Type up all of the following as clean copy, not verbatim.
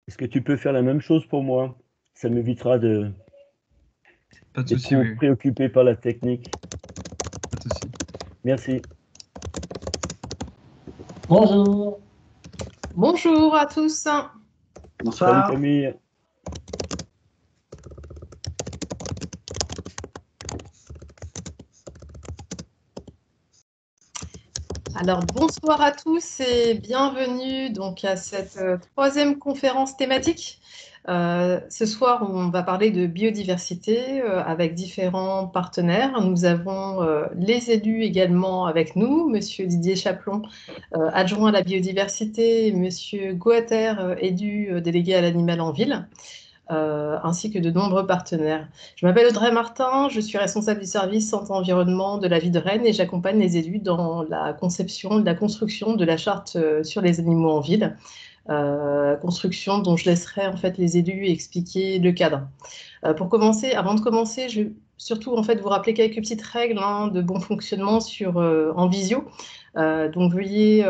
Est-ce que tu peux faire la même chose pour moi? Ça m'évitera Pas de d'être souci, trop oui, préoccupé par la technique. pas de souci. Merci. Bonjour, Bonjour à tous. Salut bonsoir. Camille. Alors bonsoir à tous et bienvenue donc à cette troisième conférence thématique. Ce soir, on va parler de biodiversité avec différents partenaires. Nous avons les élus également avec nous, Monsieur Didier Chaplon, adjoint à la biodiversité, et Monsieur Goater, élu délégué à l'animal en ville. Ainsi que de nombreux partenaires. Je m'appelle Audrey Martin, je suis responsable du service santé environnement de la ville de Rennes et j'accompagne les élus dans la conception, la construction de la charte sur les animaux en ville, construction dont je laisserai en fait les élus expliquer le cadre. Pour commencer, avant de commencer, je vais surtout en fait vous rappeler quelques petites règles de bon fonctionnement en visio. Donc veuillez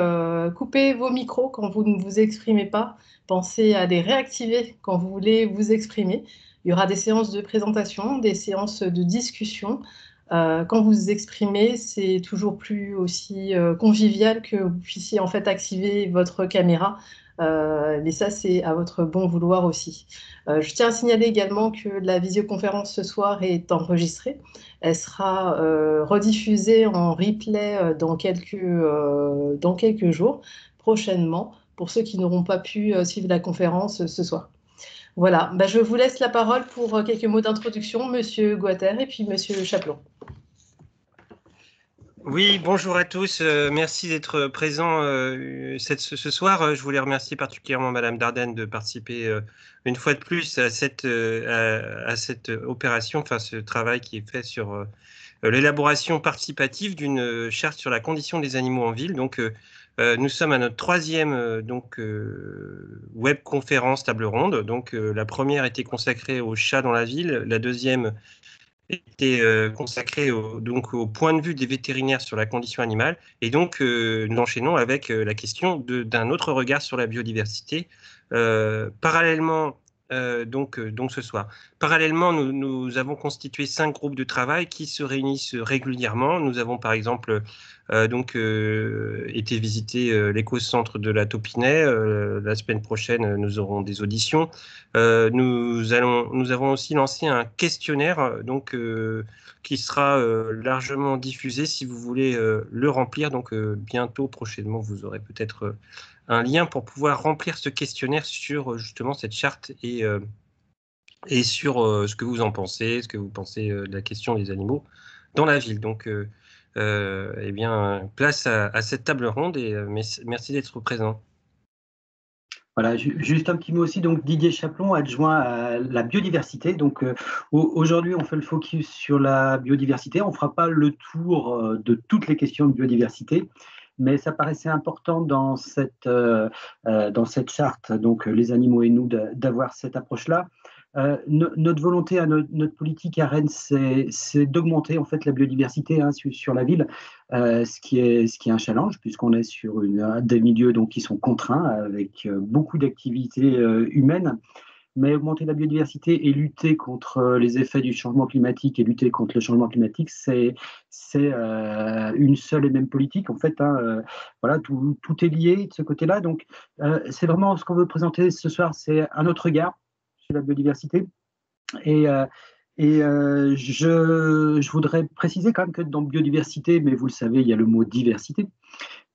couper vos micros quand vous ne vous exprimez pas. Pensez à les réactiver quand vous voulez vous exprimer. Il y aura des séances de présentation, des séances de discussion. Quand vous vous exprimez, c'est toujours plus aussi convivial que vous puissiez en fait activer votre caméra. Mais ça, c'est à votre bon vouloir aussi. Je tiens à signaler également que la visioconférence ce soir est enregistrée. Elle sera rediffusée en replay dans quelques jours, prochainement, pour ceux qui n'auront pas pu suivre la conférence ce soir. Voilà, je vous laisse la parole pour quelques mots d'introduction, Monsieur Guater et puis Monsieur Chaplon. Oui, bonjour à tous. Merci d'être présents ce soir. Je voulais remercier particulièrement Madame Dardenne de participer une fois de plus à cette opération, enfin ce travail qui est fait sur l'élaboration participative d'une charte sur la condition des animaux en ville. Donc, nous sommes à notre troisième web conférence table ronde. Donc, la première était consacrée aux chats dans la ville, la deuxième était consacré donc au point de vue des vétérinaires sur la condition animale. Et donc, nous enchaînons avec la question d'un autre regard sur la biodiversité. Parallèlement, donc ce soir. Parallèlement, nous avons constitué 5 groupes de travail qui se réunissent régulièrement. Nous avons par exemple été visiter l'éco-centre de la Taupinet. La semaine prochaine, nous aurons des auditions. Nous avons aussi lancé un questionnaire qui sera largement diffusé si vous voulez le remplir. Donc bientôt, prochainement, vous aurez peut-être un lien pour pouvoir remplir ce questionnaire sur justement cette charte et sur ce que vous en pensez, ce que vous pensez de la question des animaux dans la ville. Donc, eh bien, place à cette table ronde et merci d'être présent. Voilà, juste un petit mot aussi, donc Didier Chaplon, adjoint à la biodiversité. Donc aujourd'hui, on fait le focus sur la biodiversité. On ne fera pas le tour de toutes les questions de biodiversité, mais ça paraissait important dans cette charte, donc les animaux et nous, d'avoir cette approche-là. Notre volonté, notre politique à Rennes, c'est d'augmenter en fait la biodiversité sur la ville, ce qui est un challenge puisqu'on est sur des milieux donc qui sont contraints avec beaucoup d'activités humaines. Mais augmenter la biodiversité et lutter contre les effets du changement climatique et lutter contre le changement climatique, c'est une seule et même politique. En fait, voilà, tout est lié de ce côté-là. Donc, c'est vraiment ce qu'on veut présenter ce soir, c'est un autre regard sur la biodiversité. Et, je voudrais préciser quand même que dans biodiversité, mais vous le savez, il y a le mot diversité.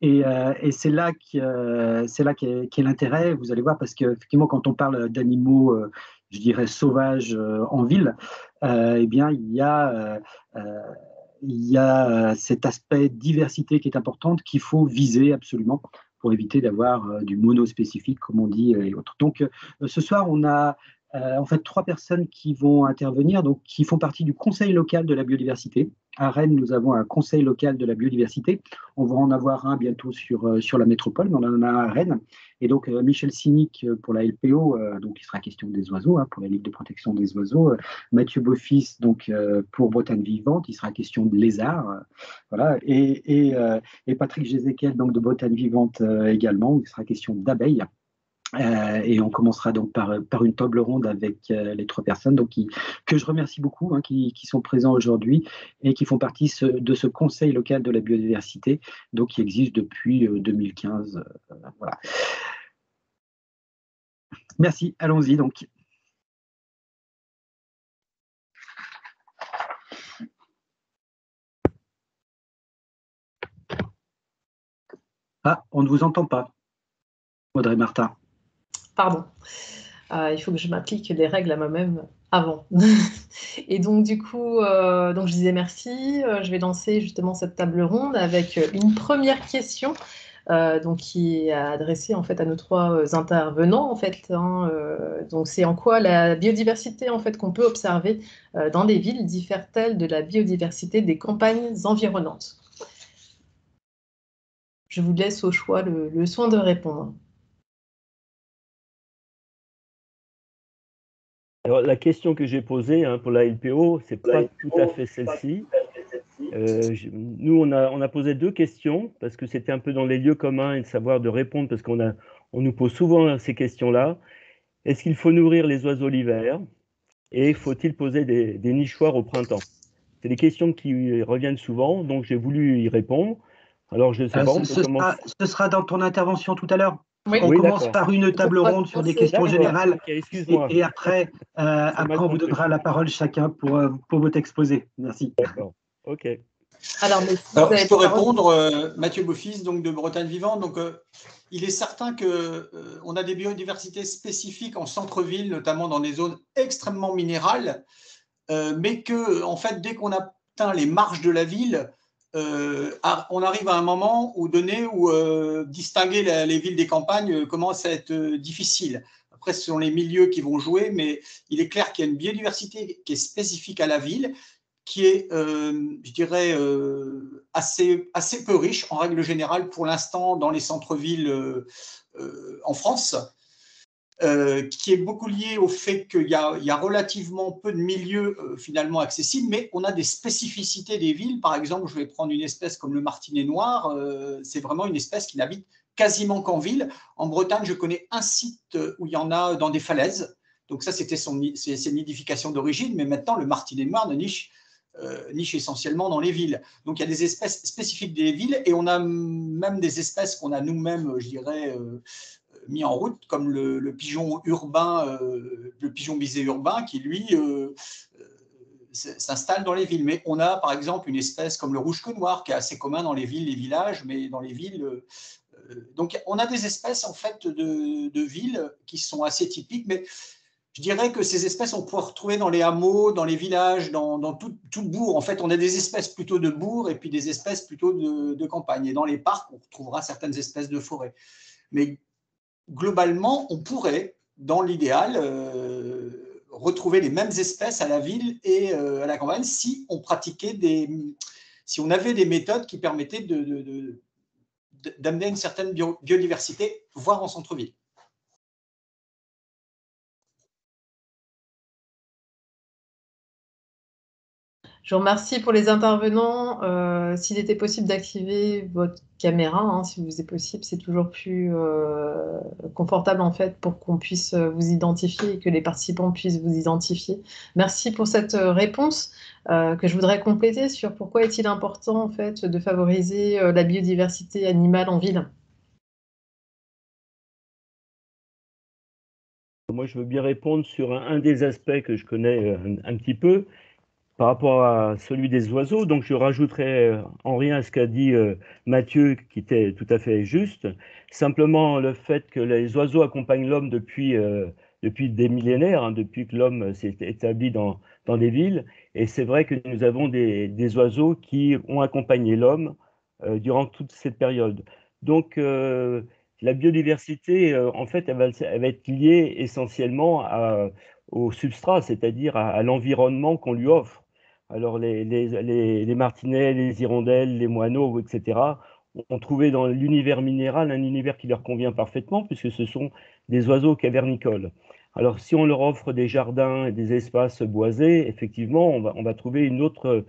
Et c'est là qu'est l'intérêt, vous allez voir, parce qu'effectivement, quand on parle d'animaux, je dirais sauvages en ville, eh bien, il y a cet aspect diversité qui est importante qu'il faut viser absolument pour éviter d'avoir du monospécifique, comme on dit, et autres. Donc, ce soir, on a en fait 3 personnes qui vont intervenir, donc qui font partie du Conseil local de la biodiversité. À Rennes, nous avons un Conseil local de la biodiversité. On va en avoir un bientôt sur la métropole, mais on en a un à Rennes. Et donc, Michel Sinic pour la LPO, donc il sera question des oiseaux, pour la Ligue de protection des oiseaux. Mathieu Beaufils, donc pour Bretagne Vivante, il sera question de lézards. Voilà. Et Patrick Gézéquel, donc de Bretagne Vivante également, où il sera question d'abeilles. Et on commencera donc par une table ronde avec les 3 personnes que je remercie beaucoup, hein, qui sont présents aujourd'hui et qui font partie de ce Conseil local de la biodiversité, donc qui existe depuis 2015. Voilà. Merci, allons-y donc. Ah, on ne vous entend pas, Audrey Martin. Pardon. Il faut que je m'applique les règles à moi-même avant. Et donc, du coup, donc je disais merci. Je vais lancer justement cette table ronde avec une première question donc, qui est adressée en fait, à nos 3 intervenants. En fait, hein, donc, c'est en quoi la biodiversité en fait, qu'on peut observer dans les villes diffère-t-elle de la biodiversité des campagnes environnantes? Je vous laisse au choix le soin de répondre. Alors, la question que j'ai posée pour la LPO, c'est pas tout à fait celle-ci. Nous, on a posé 2 questions parce que c'était un peu dans les lieux communs et de savoir de répondre parce on nous pose souvent ces questions-là. Est-ce qu'il faut nourrir les oiseaux l'hiver et faut-il poser des nichoirs au printemps? C'est des questions qui reviennent souvent, donc j'ai voulu y répondre. Alors, je ne sais pas, on peut commencer. Ce sera dans ton intervention tout à l'heure. Oui. On Oui, commence d'accord. par une table ronde sur des questions D'accord, générales ok, excuse-moi. et après, mal on vous compris. donnera la parole chacun pour votre exposé. Merci. D'accord, ok. Alors, je peux répondre, Mathieu Beaufils, donc de Bretagne Vivante. Donc, il est certain qu'on a des biodiversités spécifiques en centre-ville, notamment dans des zones extrêmement minérales, mais que, en fait, dès qu'on atteint les marges de la ville, on arrive à un moment où distinguer les villes des campagnes commence à être difficile. Après, ce sont les milieux qui vont jouer, mais il est clair qu'il y a une biodiversité qui est spécifique à la ville, qui est, je dirais, assez peu riche en règle générale pour l'instant dans les centres-villes en France, qui est beaucoup lié au fait qu'il y a relativement peu de milieux finalement accessibles, mais on a des spécificités des villes. Par exemple, je vais prendre une espèce comme le martinet noir, c'est vraiment une espèce qui n'habite quasiment qu'en ville. En Bretagne, je connais un site où il y en a dans des falaises. Donc ça, c'était ses nidifications d'origine, mais maintenant, le martinet noir niche essentiellement dans les villes. Donc il y a des espèces spécifiques des villes et on a même des espèces qu'on a nous-mêmes, je dirais, mis en route, comme le pigeon urbain, le pigeon bisé urbain, qui lui s'installe dans les villes. Mais on a par exemple une espèce comme le rouge-queue noir, qui est assez commun dans les villes, les villages, mais dans les villes. Donc on a des espèces en fait de villes qui sont assez typiques, mais je dirais que ces espèces, on peut retrouver dans les hameaux, dans les villages, dans tout bourg. En fait, on a des espèces plutôt de bourg et puis des espèces plutôt de campagne. Et dans les parcs, on retrouvera certaines espèces de forêt. Mais globalement, on pourrait, dans l'idéal, retrouver les mêmes espèces à la ville et à la campagne si on pratiquait si on avait des méthodes qui permettaient d'amener une certaine biodiversité, voire en centre-ville. Je vous remercie pour les intervenants. S'il était possible d'activer votre caméra, hein, si vous est possible, c'est toujours plus confortable en fait pour qu'on puisse vous identifier et que les participants puissent vous identifier. Merci pour cette réponse que je voudrais compléter sur pourquoi est-il important en fait de favoriser la biodiversité animale en ville. Moi, je veux bien répondre sur un des aspects que je connais un petit peu. Par rapport à celui des oiseaux, donc je rajouterai en rien à ce qu'a dit Mathieu, qui était tout à fait juste. Simplement le fait que les oiseaux accompagnent l'homme depuis des millénaires, hein, depuis que l'homme s'est établi dans des villes. Et c'est vrai que nous avons des oiseaux qui ont accompagné l'homme durant toute cette période. Donc la biodiversité, en fait, elle va être liée essentiellement au substrat, c'est-à-dire à l'environnement qu'on lui offre. Alors les martinets, les hirondelles, les moineaux, etc., ont trouvé dans l'univers minéral un univers qui leur convient parfaitement puisque ce sont des oiseaux cavernicoles. Alors si on leur offre des jardins et des espaces boisés, effectivement, on va trouver une autre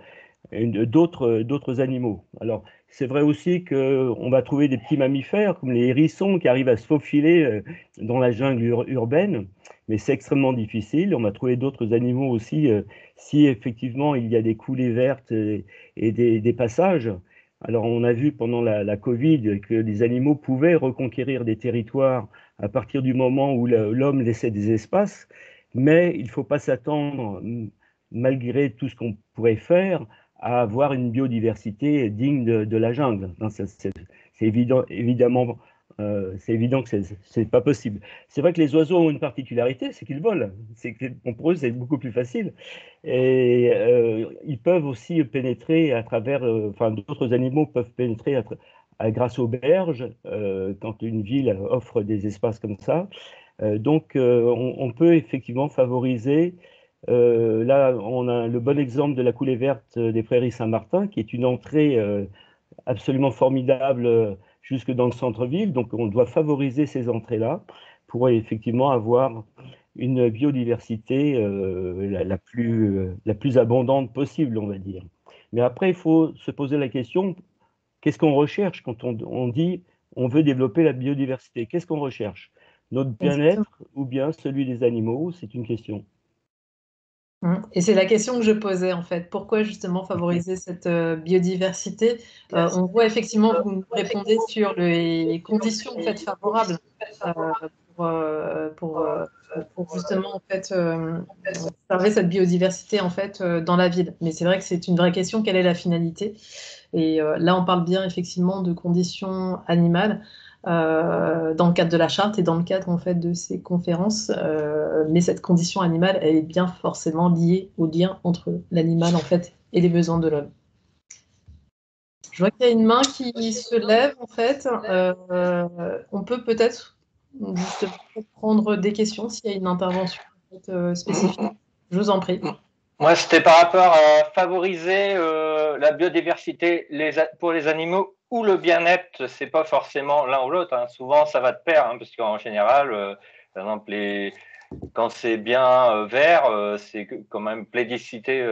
d'autres animaux. Alors, c'est vrai aussi qu'on va trouver des petits mammifères comme les hérissons qui arrivent à se faufiler dans la jungle urbaine, mais c'est extrêmement difficile. On va trouver d'autres animaux aussi si effectivement il y a des coulées vertes et des passages. Alors, on a vu pendant la Covid que les animaux pouvaient reconquérir des territoires à partir du moment où l'homme laissait des espaces, mais il ne faut pas s'attendre, malgré tout ce qu'on pourrait faire, à avoir une biodiversité digne de la jungle. C'est évident, évidemment, c'est évident que c'est pas possible. C'est vrai que les oiseaux ont une particularité, c'est qu'ils volent. Pour eux, c'est beaucoup plus facile. Et ils peuvent aussi pénétrer à travers, enfin, d'autres animaux peuvent pénétrer grâce aux berges, quand une ville offre des espaces comme ça. Donc, on peut effectivement favoriser. Là, on a le bon exemple de la coulée verte des Prairies Saint-Martin, qui est une entrée absolument formidable jusque dans le centre-ville. Donc, on doit favoriser ces entrées-là pour effectivement avoir une biodiversité la plus abondante possible, on va dire. Mais après, il faut se poser la question, qu'est-ce qu'on recherche quand on dit on veut développer la biodiversité? Qu'est-ce qu'on recherche? Notre bien-être ou bien celui des animaux? C'est une question. Et c'est la question que je posais en fait. Pourquoi justement favoriser cette biodiversité? On voit effectivement que vous nous répondez sur les conditions en fait, favorables pour justement en fait, observer cette biodiversité en fait, dans la ville. Mais c'est vrai que c'est une vraie question, quelle est la finalité? Et là, on parle bien effectivement de conditions animales. Dans le cadre de la charte et dans le cadre en fait de ces conférences, mais cette condition animale, elle est bien forcément liée au lien entre l'animal en fait et les besoins de l'homme. Je vois qu'il y a une main qui se lève en fait. On peut peut-être justement prendre des questions s'il y a une intervention en fait, spécifique. Je vous en prie. Moi, c'était par rapport à favoriser la biodiversité pour les animaux ou le bien-être. C'est pas forcément l'un ou l'autre. Hein. Souvent, ça va de pair, hein, parce qu'en général, par exemple, quand c'est bien vert, c'est quand même plébiscité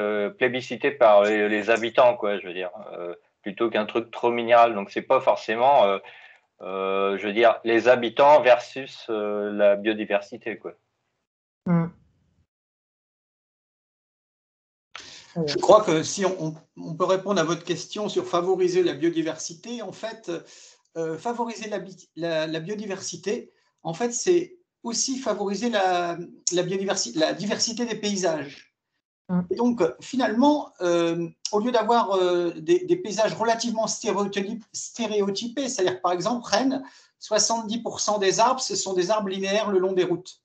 par les habitants, quoi. Je veux dire, plutôt qu'un truc trop minéral. Donc, c'est pas forcément, je veux dire, les habitants versus la biodiversité, quoi. Je crois que si on peut répondre à votre question sur favoriser la biodiversité, en fait, favoriser la biodiversité, en fait, c'est aussi favoriser la diversité des paysages. Et donc, finalement, au lieu d'avoir des paysages relativement stéréotypés, c'est-à-dire par exemple, Rennes, 70% des arbres, ce sont des arbres linéaires le long des routes.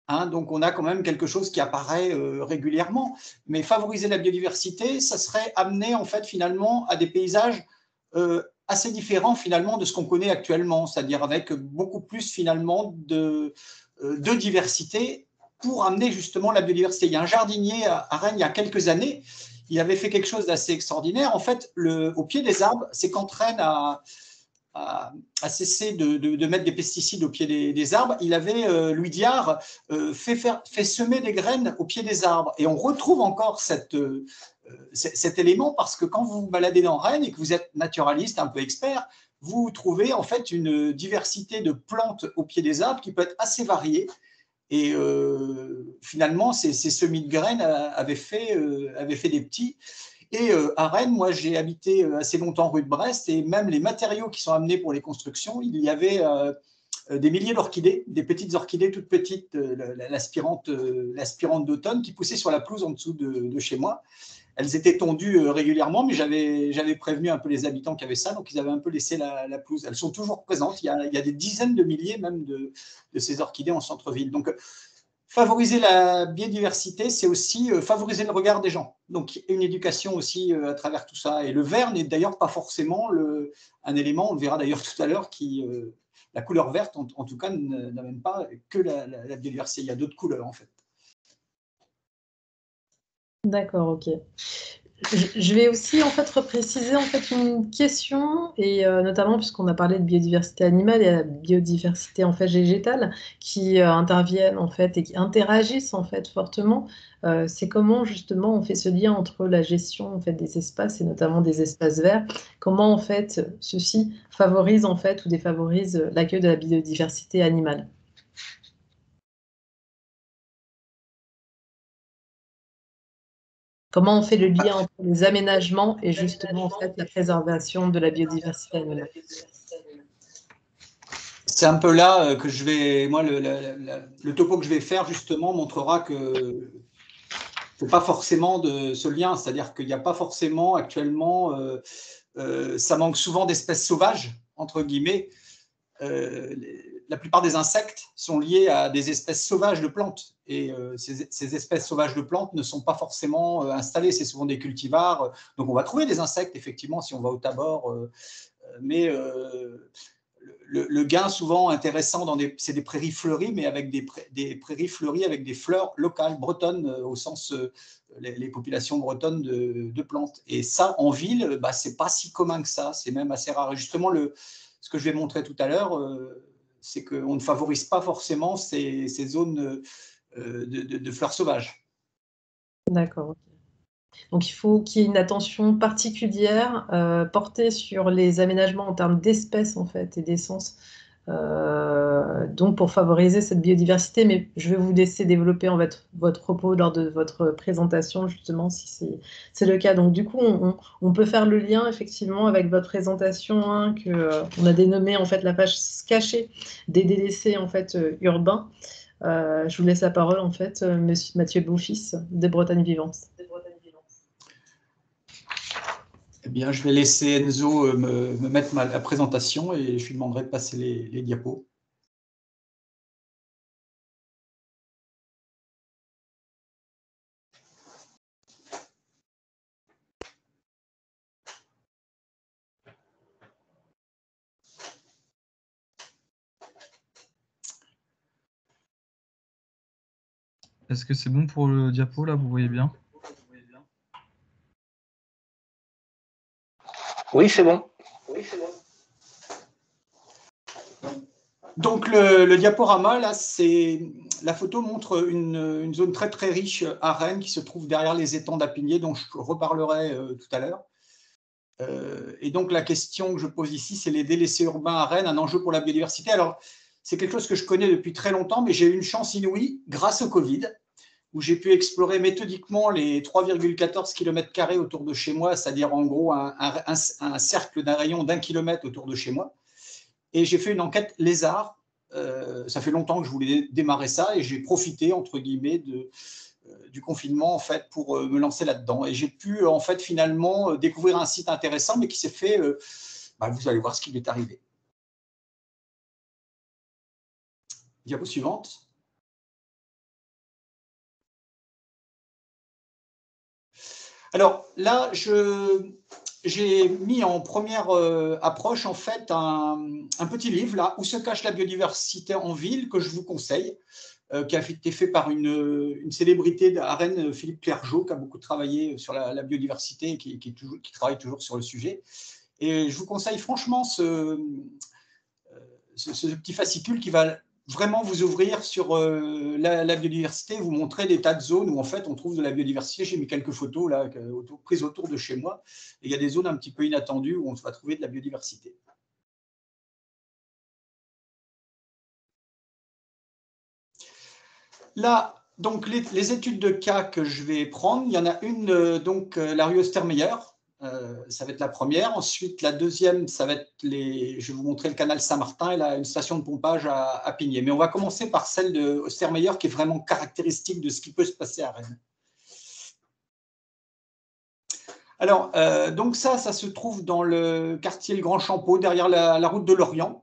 Hein, donc, on a quand même quelque chose qui apparaît régulièrement. Mais favoriser la biodiversité, ça serait amener, en fait, finalement, à des paysages assez différents, finalement, de ce qu'on connaît actuellement, c'est-à-dire avec beaucoup plus, finalement, de diversité pour amener, justement, la biodiversité. Il y a un jardinier à Rennes, il y a quelques années, il avait fait quelque chose d'assez extraordinaire. En fait, au pied des arbres, c'est quand Rennes a cessé de mettre des pesticides au pied des arbres, il avait, Louis Diard, fait semer des graines au pied des arbres. Et on retrouve encore cet élément parce que quand vous vous baladez dans Rennes et que vous êtes naturaliste, un peu expert, vous trouvez en fait une diversité de plantes au pied des arbres qui peut être assez variée. Et finalement, ces semis de graines avaient fait des petits. Et à Rennes, moi, j'ai habité assez longtemps rue de Brest et même les matériaux qui sont amenés pour les constructions, il y avait des milliers d'orchidées, des petites orchidées toutes petites, l'aspirante d'automne qui poussait sur la pelouse en dessous de chez moi. Elles étaient tondues régulièrement, mais j'avais prévenu un peu les habitants qui avaient ça, donc ils avaient un peu laissé la pelouse. Elles sont toujours présentes, il y a des dizaines de milliers même de ces orchidées en centre-ville. Donc, favoriser la biodiversité, c'est aussi favoriser le regard des gens. Donc, une éducation aussi à travers tout ça. Et le vert n'est d'ailleurs pas forcément un élément, on le verra d'ailleurs tout à l'heure, qui la couleur verte, en tout cas, n'amène pas que la biodiversité. Il y a d'autres couleurs, en fait. D'accord, ok. Je vais aussi en fait repréciser en fait une question et notamment puisqu'on a parlé de biodiversité animale et la biodiversité en fait végétale qui interviennent en fait et qui interagissent en fait fortement. C'est comment justement on fait ce lien entre la gestion en fait des espaces et notamment des espaces verts. Comment en fait ceci favorise en fait ou défavorise l'accueil de la biodiversité animale. Comment on fait le lien entre les aménagements et justement en fait la préservation de la biodiversité animale? C'est un peu là que je vais, moi, le topo que je vais faire justement montrera que c'est pas forcément de ce lien, c'est-à-dire qu'il n'y a pas forcément actuellement, ça manque souvent d'espèces sauvages entre guillemets. La plupart des insectes sont liés à des espèces sauvages de plantes. Et ces espèces sauvages de plantes ne sont pas forcément installées. C'est souvent des cultivars. Donc, on va trouver des insectes, effectivement, si on va au Tabor. Mais le gain souvent intéressant, c'est des prairies fleuries, mais avec des prairies fleuries avec des fleurs locales, bretonnes, au sens les populations bretonnes de plantes. Et ça, en ville, bah, ce n'est pas si commun que ça. C'est même assez rare. Et justement, ce que je vais montrer tout à l'heure, c'est qu'on ne favorise pas forcément ces zones de fleurs sauvages. D'accord. Donc il faut qu'il y ait une attention particulière portée sur les aménagements en termes d'espèces en fait et d'essence, donc pour favoriser cette biodiversité. Mais je vais vous laisser développer en fait votre propos lors de votre présentation justement si c'est le cas. Donc du coup on peut faire le lien effectivement avec votre présentation hein, que on a dénommé en fait la page cachée des délaissés en fait urbains. Je vous laisse la parole en fait, Monsieur Mathieu Beaufils de Bretagne Vivante. Eh bien, je vais laisser Enzo me mettre la présentation et je lui demanderai de passer les diapos. Est-ce que c'est bon pour le diapo, là, vous voyez bien? Oui, c'est bon. Donc, le diaporama, là, la photo montre une zone très, très riche à Rennes qui se trouve derrière les étangs d'Apigné, dont je reparlerai tout à l'heure. Et donc, la question que je pose ici, c'est les délaissés urbains à Rennes, un enjeu pour la biodiversité. Alors, c'est quelque chose que je connais depuis très longtemps, mais j'ai eu une chance inouïe grâce au Covid, où j'ai pu explorer méthodiquement les 3,14 km² autour de chez moi, c'est-à-dire en gros un cercle d'un rayon d'1 km autour de chez moi. Et j'ai fait une enquête lézard. Ça fait longtemps que je voulais démarrer ça et j'ai profité, entre guillemets, du confinement en fait, pour me lancer là-dedans. Et j'ai pu en fait finalement découvrir un site intéressant, mais qui s'est fait, vous allez voir ce qui m'est arrivé. Diapo suivante. Alors là, j'ai mis en première approche en fait un petit livre là où se cache la biodiversité en ville que je vous conseille, qui a été fait par une célébrité à Rennes, Philippe Clergeau, qui a beaucoup travaillé sur la biodiversité et qui travaille toujours sur le sujet. Et je vous conseille franchement ce petit fascicule qui va vraiment vous ouvrir sur la biodiversité, vous montrer des tas de zones où en fait on trouve de la biodiversité. J'ai mis quelques photos là, prises autour de chez moi. Et il y a des zones un petit peu inattendues où on va trouver de la biodiversité. Là, donc les études de cas que je vais prendre, il y en a une, donc la rue Ostermeyer, ça va être la première. Ensuite, la deuxième, ça va être je vais vous montrer le canal Saint-Martin et une station de pompage à Pigné. Mais on va commencer par celle de Ostermeyer qui est vraiment caractéristique de ce qui peut se passer à Rennes. Alors, donc ça se trouve dans le quartier Le Grand Champeau, derrière la route de Lorient.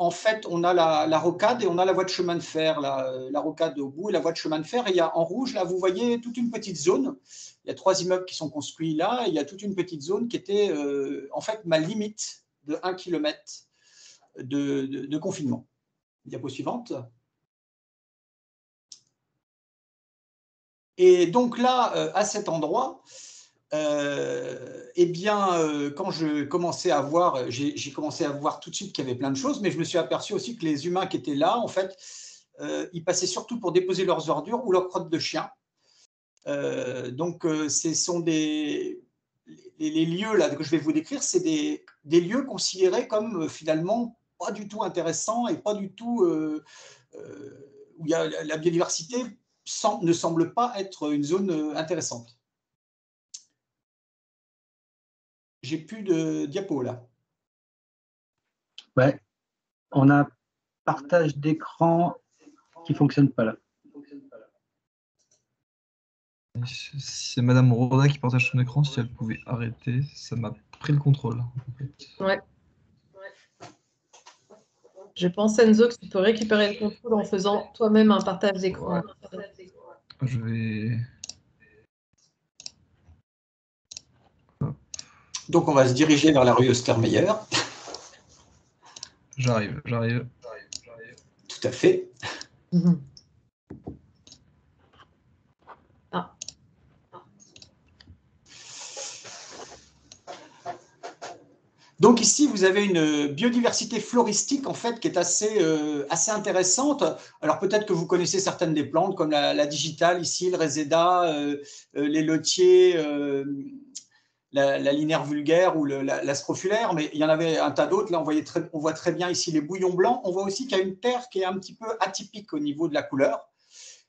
En fait, on a la rocade et on a la voie de chemin de fer, la rocade au bout et la voie de chemin de fer. Et il y a en rouge, là, vous voyez toute une petite zone. Il y a 3 immeubles qui sont construits là. Et il y a toute une petite zone qui était en fait ma limite de 1 km de confinement. Diapo suivante. Et donc là, à cet endroit, eh bien, quand je commençais à voir, j'ai commencé à voir tout de suite qu'il y avait plein de choses, mais je me suis aperçu aussi que les humains qui étaient là, en fait, ils passaient surtout pour déposer leurs ordures ou leurs crottes de chien. Donc, ce sont les lieux là que je vais vous décrire, c'est des lieux considérés comme finalement pas du tout intéressants et pas du tout où il y a, la biodiversité ne semble pas être une zone intéressante. J'ai plus de diapo là. Ouais, on a partage d'écran qui fonctionne pas là. C'est Madame Roda qui partage son écran. Si elle pouvait arrêter, ça m'a pris le contrôle. En fait. Ouais. Je pense, Enzo, que tu peux récupérer le contrôle en faisant toi-même un partage d'écran. Ouais. Je vais... Donc, on va se diriger vers la rue Ostermeyer. J'arrive. Tout à fait. Ah. Donc ici, vous avez une biodiversité floristique en fait qui est assez intéressante. Alors peut-être que vous connaissez certaines des plantes comme la digitale ici, le réséda, les lotiers, la linaire vulgaire ou la scrofulaire, mais il y en avait un tas d'autres. Là, on voit très bien ici les bouillons blancs. On voit aussi qu'il y a une terre qui est un petit peu atypique au niveau de la couleur.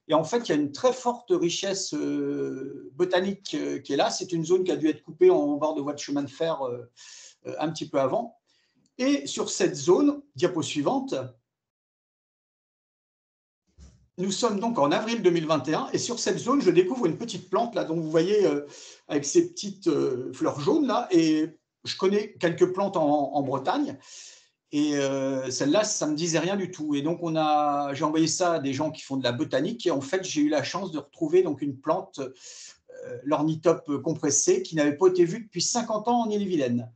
Et en fait, il y a une très forte richesse botanique qui est là. C'est une zone qui a dû être coupée en bord de voie de chemin de fer un petit peu avant. Et sur cette zone, diapo suivante, nous sommes donc en avril 2021 et sur cette zone, je découvre une petite plante là, dont vous voyez avec ces petites fleurs jaunes là. Et je connais quelques plantes en Bretagne et celle-là, ça ne me disait rien du tout. Et donc, j'ai envoyé ça à des gens qui font de la botanique et en fait, j'ai eu la chance de retrouver donc une plante, l'ornithope compressée, qui n'avait pas été vue depuis 50 ans en Ille-et-Vilaine.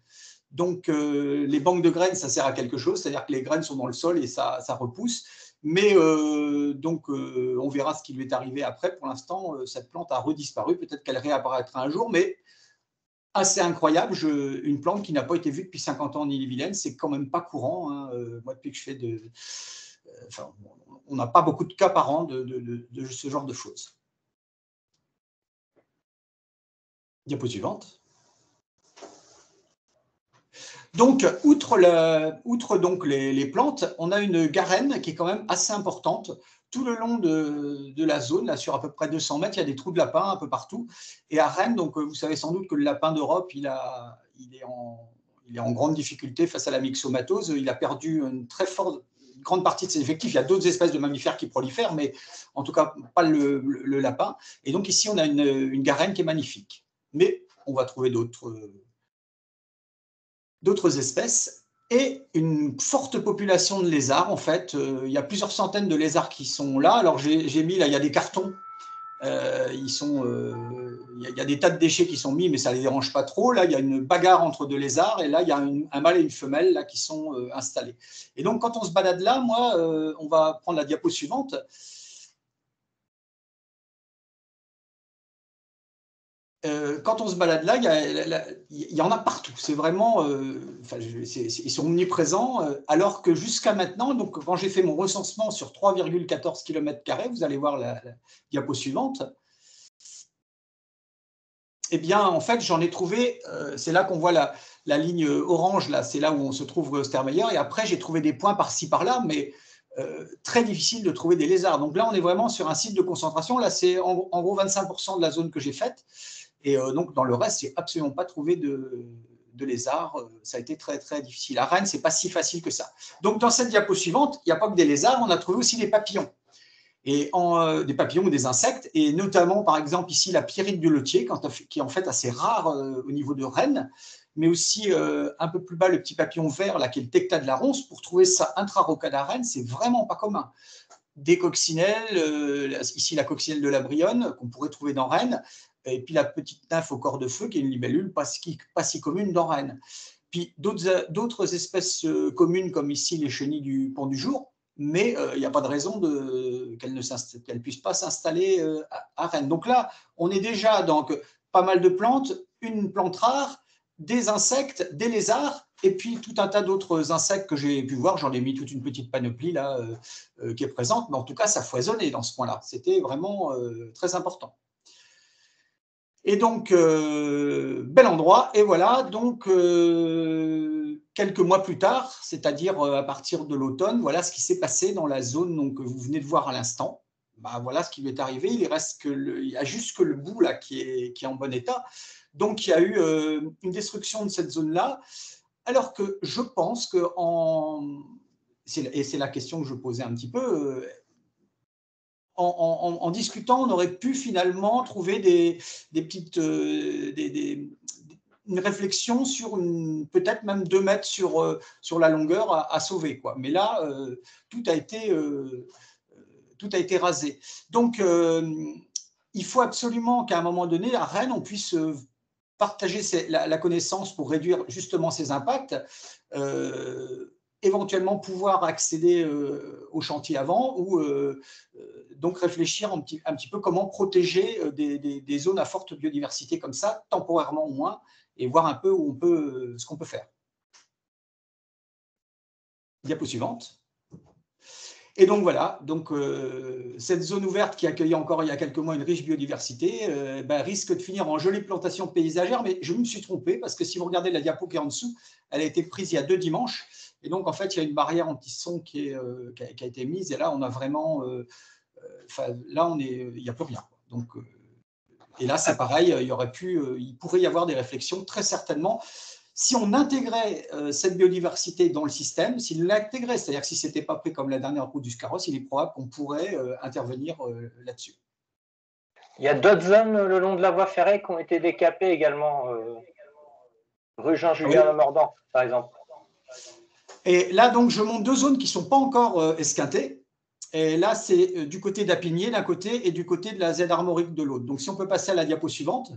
Donc, les banques de graines, ça sert à quelque chose, c'est-à-dire que les graines sont dans le sol et ça repousse. Mais on verra ce qui lui est arrivé après. Pour l'instant, cette plante a redisparu. Peut-être qu'elle réapparaîtra un jour, mais assez incroyable. Une plante qui n'a pas été vue depuis 50 ans en Ille-et-Vilaine, c'est quand même pas courant. Hein. Moi, depuis que je fais on n'a pas beaucoup de cas par an de ce genre de choses. Diapo suivante. Donc, outre donc les plantes, on a une garenne qui est quand même assez importante. Tout le long de la zone, là, sur à peu près 200 mètres, il y a des trous de lapin un peu partout. Et à Rennes, donc, vous savez sans doute que le lapin d'Europe, il est en grande difficulté face à la myxomatose. Il a perdu une grande partie de ses effectifs. Il y a d'autres espèces de mammifères qui prolifèrent, mais en tout cas, pas le lapin. Et donc, ici, on a une garenne qui est magnifique. Mais on va trouver d'autres espèces et une forte population de lézards. En fait, il y a plusieurs centaines de lézards qui sont là. Alors, j'ai mis là, il y a des cartons. Il y a des tas de déchets qui sont mis, mais ça ne les dérange pas trop. Là, il y a une bagarre entre deux lézards et là, il y a un mâle et une femelle là, qui sont installés. Et donc, quand on se balade là, moi, on va prendre la diapo suivante. Quand on se balade là, il y en a partout. C'est vraiment, ils sont omniprésents. Alors que jusqu'à maintenant, donc quand j'ai fait mon recensement sur 3,14 km², vous allez voir la diapo suivante. Eh bien, en fait, j'en ai trouvé. C'est là qu'on voit la ligne orange. Là, c'est là où on se trouve Ostermeyer. Et après, j'ai trouvé des points par-ci par-là, mais très difficile de trouver des lézards. Donc là, on est vraiment sur un site de concentration. Là, c'est en gros 25% de la zone que j'ai faite. Et donc, dans le reste, je n'ai absolument pas trouvé de lézards. Ça a été très, très difficile. À Rennes, ce n'est pas si facile que ça. Donc, dans cette diapo suivante, il n'y a pas que des lézards, on a trouvé aussi des papillons. Et des papillons ou des insectes. Et notamment, par exemple, ici, la pierrite du lotier, qui est en fait assez rare au niveau de Rennes. Mais aussi, un peu plus bas, le petit papillon vert, là, qui est le tecta de la ronce. Pour trouver ça intra-rocade à Rennes, c'est vraiment pas commun. Des coccinelles, ici la coccinelle de la Brionne, qu'on pourrait trouver dans Rennes. Et puis la petite nymphe au corps de feu, qui est une libellule pas si commune dans Rennes. Puis d'autres espèces communes, comme ici les chenilles du pont du jour, mais il n'y a pas de raison qu'elles ne puissent pas s'installer à Rennes. Donc là, on est déjà dans pas mal de plantes, une plante rare, des insectes, des lézards, et puis tout un tas d'autres insectes que j'ai pu voir. J'en ai mis toute une petite panoplie là qui est présente, mais en tout cas, ça foisonnait dans ce coin-là. C'était vraiment très important. Et donc, bel endroit. Et voilà, donc, quelques mois plus tard, c'est-à-dire à partir de l'automne, voilà ce qui s'est passé dans la zone donc, que vous venez de voir à l'instant. Bah, voilà ce qui lui est arrivé. Il y a juste que le bout là, qui est en bon état. Donc, il y a eu une destruction de cette zone-là. Alors que je pense que, et c'est la question que je posais un petit peu, en discutant, on aurait pu finalement trouver des petites, une réflexion sur peut-être même 2 mètres sur la longueur à sauver, quoi. Mais là, tout a été rasé. Donc, il faut absolument qu'à un moment donné, à Rennes, on puisse partager la connaissance pour réduire justement ces impacts, éventuellement pouvoir accéder au chantier avant ou donc réfléchir un petit peu comment protéger des zones à forte biodiversité comme ça, temporairement au moins, et voir un peu ce qu'on peut faire. Diapo suivante. Et donc voilà, donc, cette zone ouverte qui accueillait encore il y a quelques mois une riche biodiversité risque de finir en jolie plantation paysagère, mais je me suis trompé parce que si vous regardez la diapo qui est en dessous, elle a été prise il y a 2 dimanches, et donc en fait il y a une barrière anti-son qui a été mise, et là on a vraiment, là il n'y a plus rien. Donc, et là c'est pareil, il pourrait y avoir des réflexions très certainement. Si on intégrait cette biodiversité dans le système, s'il l'intégrait, c'est-à-dire que si ce n'était pas pris comme la dernière route du carrosse, il est probable qu'on pourrait intervenir là-dessus. Il y a d'autres zones le long de la voie ferrée qui ont été décapées également, rue Jean-Julien Le Mordant, par exemple. Et là, donc, je montre 2 zones qui ne sont pas encore esquintées. Et là, c'est du côté d'Apigné d'un côté et du côté de la Z armorique de l'autre. Donc, si on peut passer à la diapo suivante.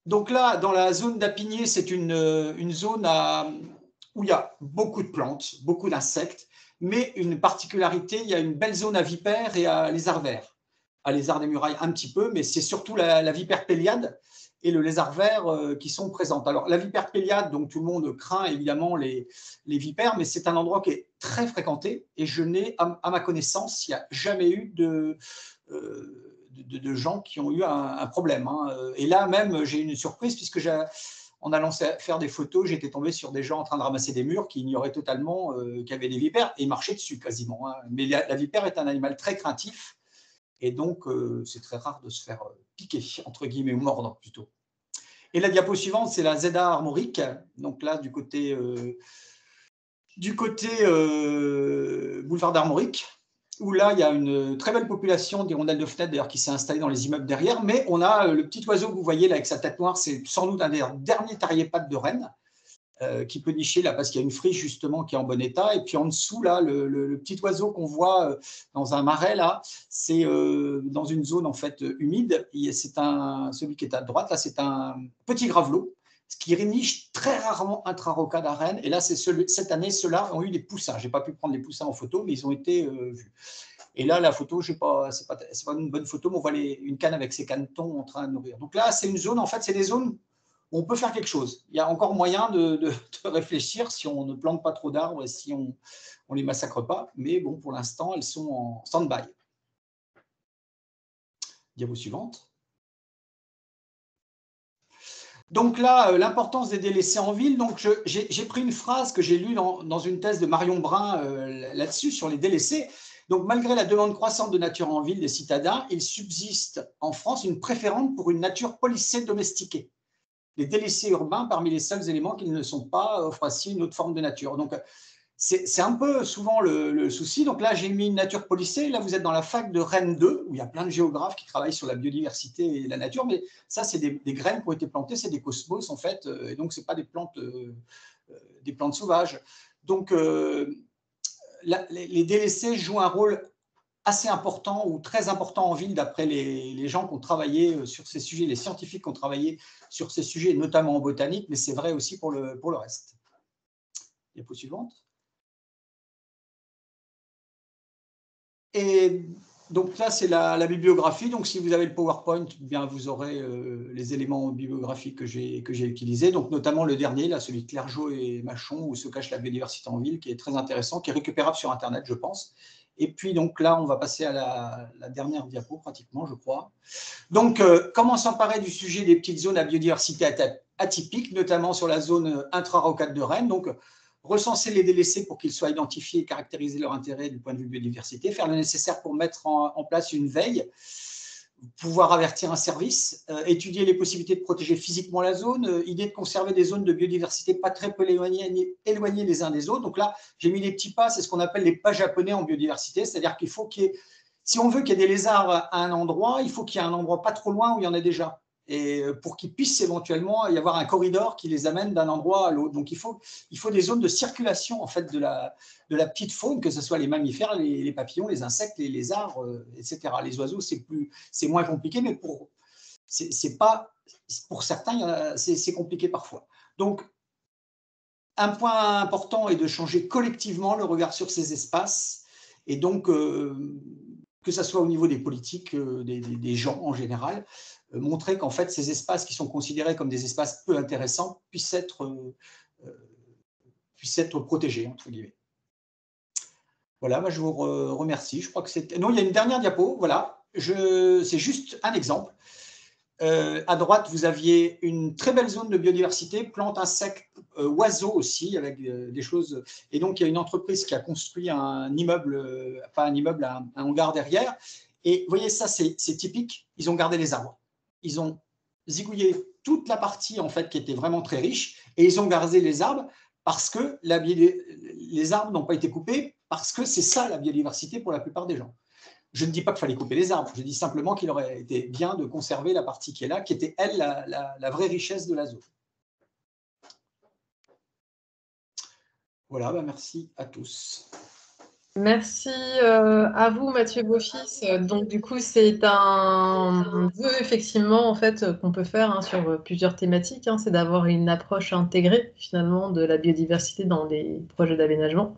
Donc là, dans la zone d'Apigné, c'est une zone où il y a beaucoup de plantes, beaucoup d'insectes, mais une particularité, il y a une belle zone à vipères et à lézards verts. À lézards des murailles un petit peu, mais c'est surtout la vipère péliade et le lézard vert qui sont présentes. Alors la vipère péliade, donc tout le monde craint évidemment les vipères, mais c'est un endroit qui est très fréquenté, et je n'ai, à ma connaissance, il n'y a jamais eu de gens qui ont eu un problème. Et là même, j'ai une surprise, puisque en allant faire des photos, j'étais tombé sur des gens en train de ramasser des murs qui ignoraient totalement qu'il y avait des vipères, et ils marchaient dessus quasiment. Mais la vipère est un animal très craintif, et donc c'est très rare de se faire piquer, entre guillemets, ou mordre plutôt. Et la diapo suivante, c'est la ZA armorique, donc là du côté boulevard d'Armorique, où là, il y a une très belle population d'hirondelles de fenêtre, d'ailleurs, qui s'est installée dans les immeubles derrière. Mais on a le petit oiseau que vous voyez là avec sa tête noire, c'est sans doute un des derniers tarier-pattes de Rennes, qui peut nicher là parce qu'il y a une friche justement qui est en bon état. Et puis en dessous, là, le petit oiseau qu'on voit dans un marais, là, c'est dans une zone en fait humide. Celui qui est à droite, là, c'est un petit gravelot, ce qui niche très rarement intra-rocade à Rennes. Et là, cette année, ceux-là ont eu des poussins. Je n'ai pas pu prendre les poussins en photo, mais ils ont été vus. Et là, la photo, ce n'est pas une bonne photo, mais on voit une canne avec ses canetons en train de nourrir. Donc là, c'est une zone, en fait, c'est des zones où on peut faire quelque chose. Il y a encore moyen de réfléchir si on ne plante pas trop d'arbres et si on ne les massacre pas. Mais bon, pour l'instant, elles sont en stand-by. Diapo suivante. Donc là, l'importance des délaissés en ville. Donc j'ai pris une phrase que j'ai lue dans une thèse de Marion Brun là-dessus, sur les délaissés. Donc malgré la demande croissante de nature en ville des citadins, il subsiste en France une préférence pour une nature policée domestiquée. Les délaissés urbains parmi les seuls éléments qui ne sont pas offrent ainsi une autre forme de nature. Donc c'est un peu souvent le souci. Donc là, j'ai mis une nature policée. Là, vous êtes dans la fac de Rennes 2, où il y a plein de géographes qui travaillent sur la biodiversité et la nature. Mais ça, c'est des graines qui ont été plantées, c'est des cosmos, en fait. Et donc, ce n'est pas des plantes sauvages. Donc, les délaissés jouent un rôle assez important ou très important en ville, d'après les gens qui ont travaillé sur ces sujets, les scientifiques qui ont travaillé sur ces sujets, notamment en botanique, mais c'est vrai aussi pour le reste. Diapo suivante. Et Donc là, c'est la bibliographie. Donc si vous avez le PowerPoint, eh bien vous aurez les éléments bibliographiques que j'ai utilisés. Donc notamment le dernier, là, celui de Clergeau et Machon, où se cache la biodiversité en ville, qui est très intéressant, qui est récupérable sur Internet, je pense. Et puis donc là, on va passer à la dernière diapo, pratiquement, je crois. Donc, comment s'emparer du sujet des petites zones à biodiversité atypique, notamment sur la zone intra-rocade de Rennes. Donc, recenser les délaissés pour qu'ils soient identifiés et caractériser leur intérêt du point de vue biodiversité, faire le nécessaire pour mettre en place une veille, pouvoir avertir un service, étudier les possibilités de protéger physiquement la zone, idée de conserver des zones de biodiversité pas très peu éloignées les uns des autres. Donc là, j'ai mis les petits pas, c'est ce qu'on appelle les pas japonais en biodiversité, c'est-à-dire qu'il faut qu'il y ait, si on veut qu'il y ait des lézards à un endroit, il faut qu'il y ait un endroit pas trop loin où il y en a déjà. Et pour qu'il puisse éventuellement y avoir un corridor qui les amène d'un endroit à l'autre. Donc il faut des zones de circulation en fait de la petite faune, que ce soit les mammifères, les papillons, les insectes, les lézards, etc. Les oiseaux, c'est moins compliqué, mais pour certains, c'est compliqué parfois. Donc un point important est de changer collectivement le regard sur ces espaces, et donc que ce soit au niveau des politiques, des gens en général, montrer qu'en fait, ces espaces qui sont considérés comme des espaces peu intéressants puissent être protégés, entre guillemets. Voilà, moi, je vous remercie. Je crois que c'est… Non, il y a une dernière diapo, voilà. C'est juste un exemple. À droite, vous aviez une très belle zone de biodiversité, plantes, insectes, oiseaux aussi, avec des choses. Et donc, il y a une entreprise qui a construit un immeuble, pas un immeuble, un hangar derrière. Et vous voyez, ça, c'est typique. Ils ont gardé les arbres. Ils ont zigouillé toute la partie, en fait, qui était vraiment très riche. Et ils ont gardé les arbres parce que les arbres n'ont pas été coupés, parce que c'est ça, la biodiversité, pour la plupart des gens. Je ne dis pas qu'il fallait couper les arbres, je dis simplement qu'il aurait été bien de conserver la partie qui est là, qui était, elle, la vraie richesse de la zone. Voilà, bah merci à tous. Merci à vous, Mathieu Beaufils. Donc, du coup, c'est un vœu, effectivement, en fait, qu'on peut faire sur plusieurs thématiques. C'est d'avoir une approche intégrée, finalement, de la biodiversité dans les projets d'aménagement,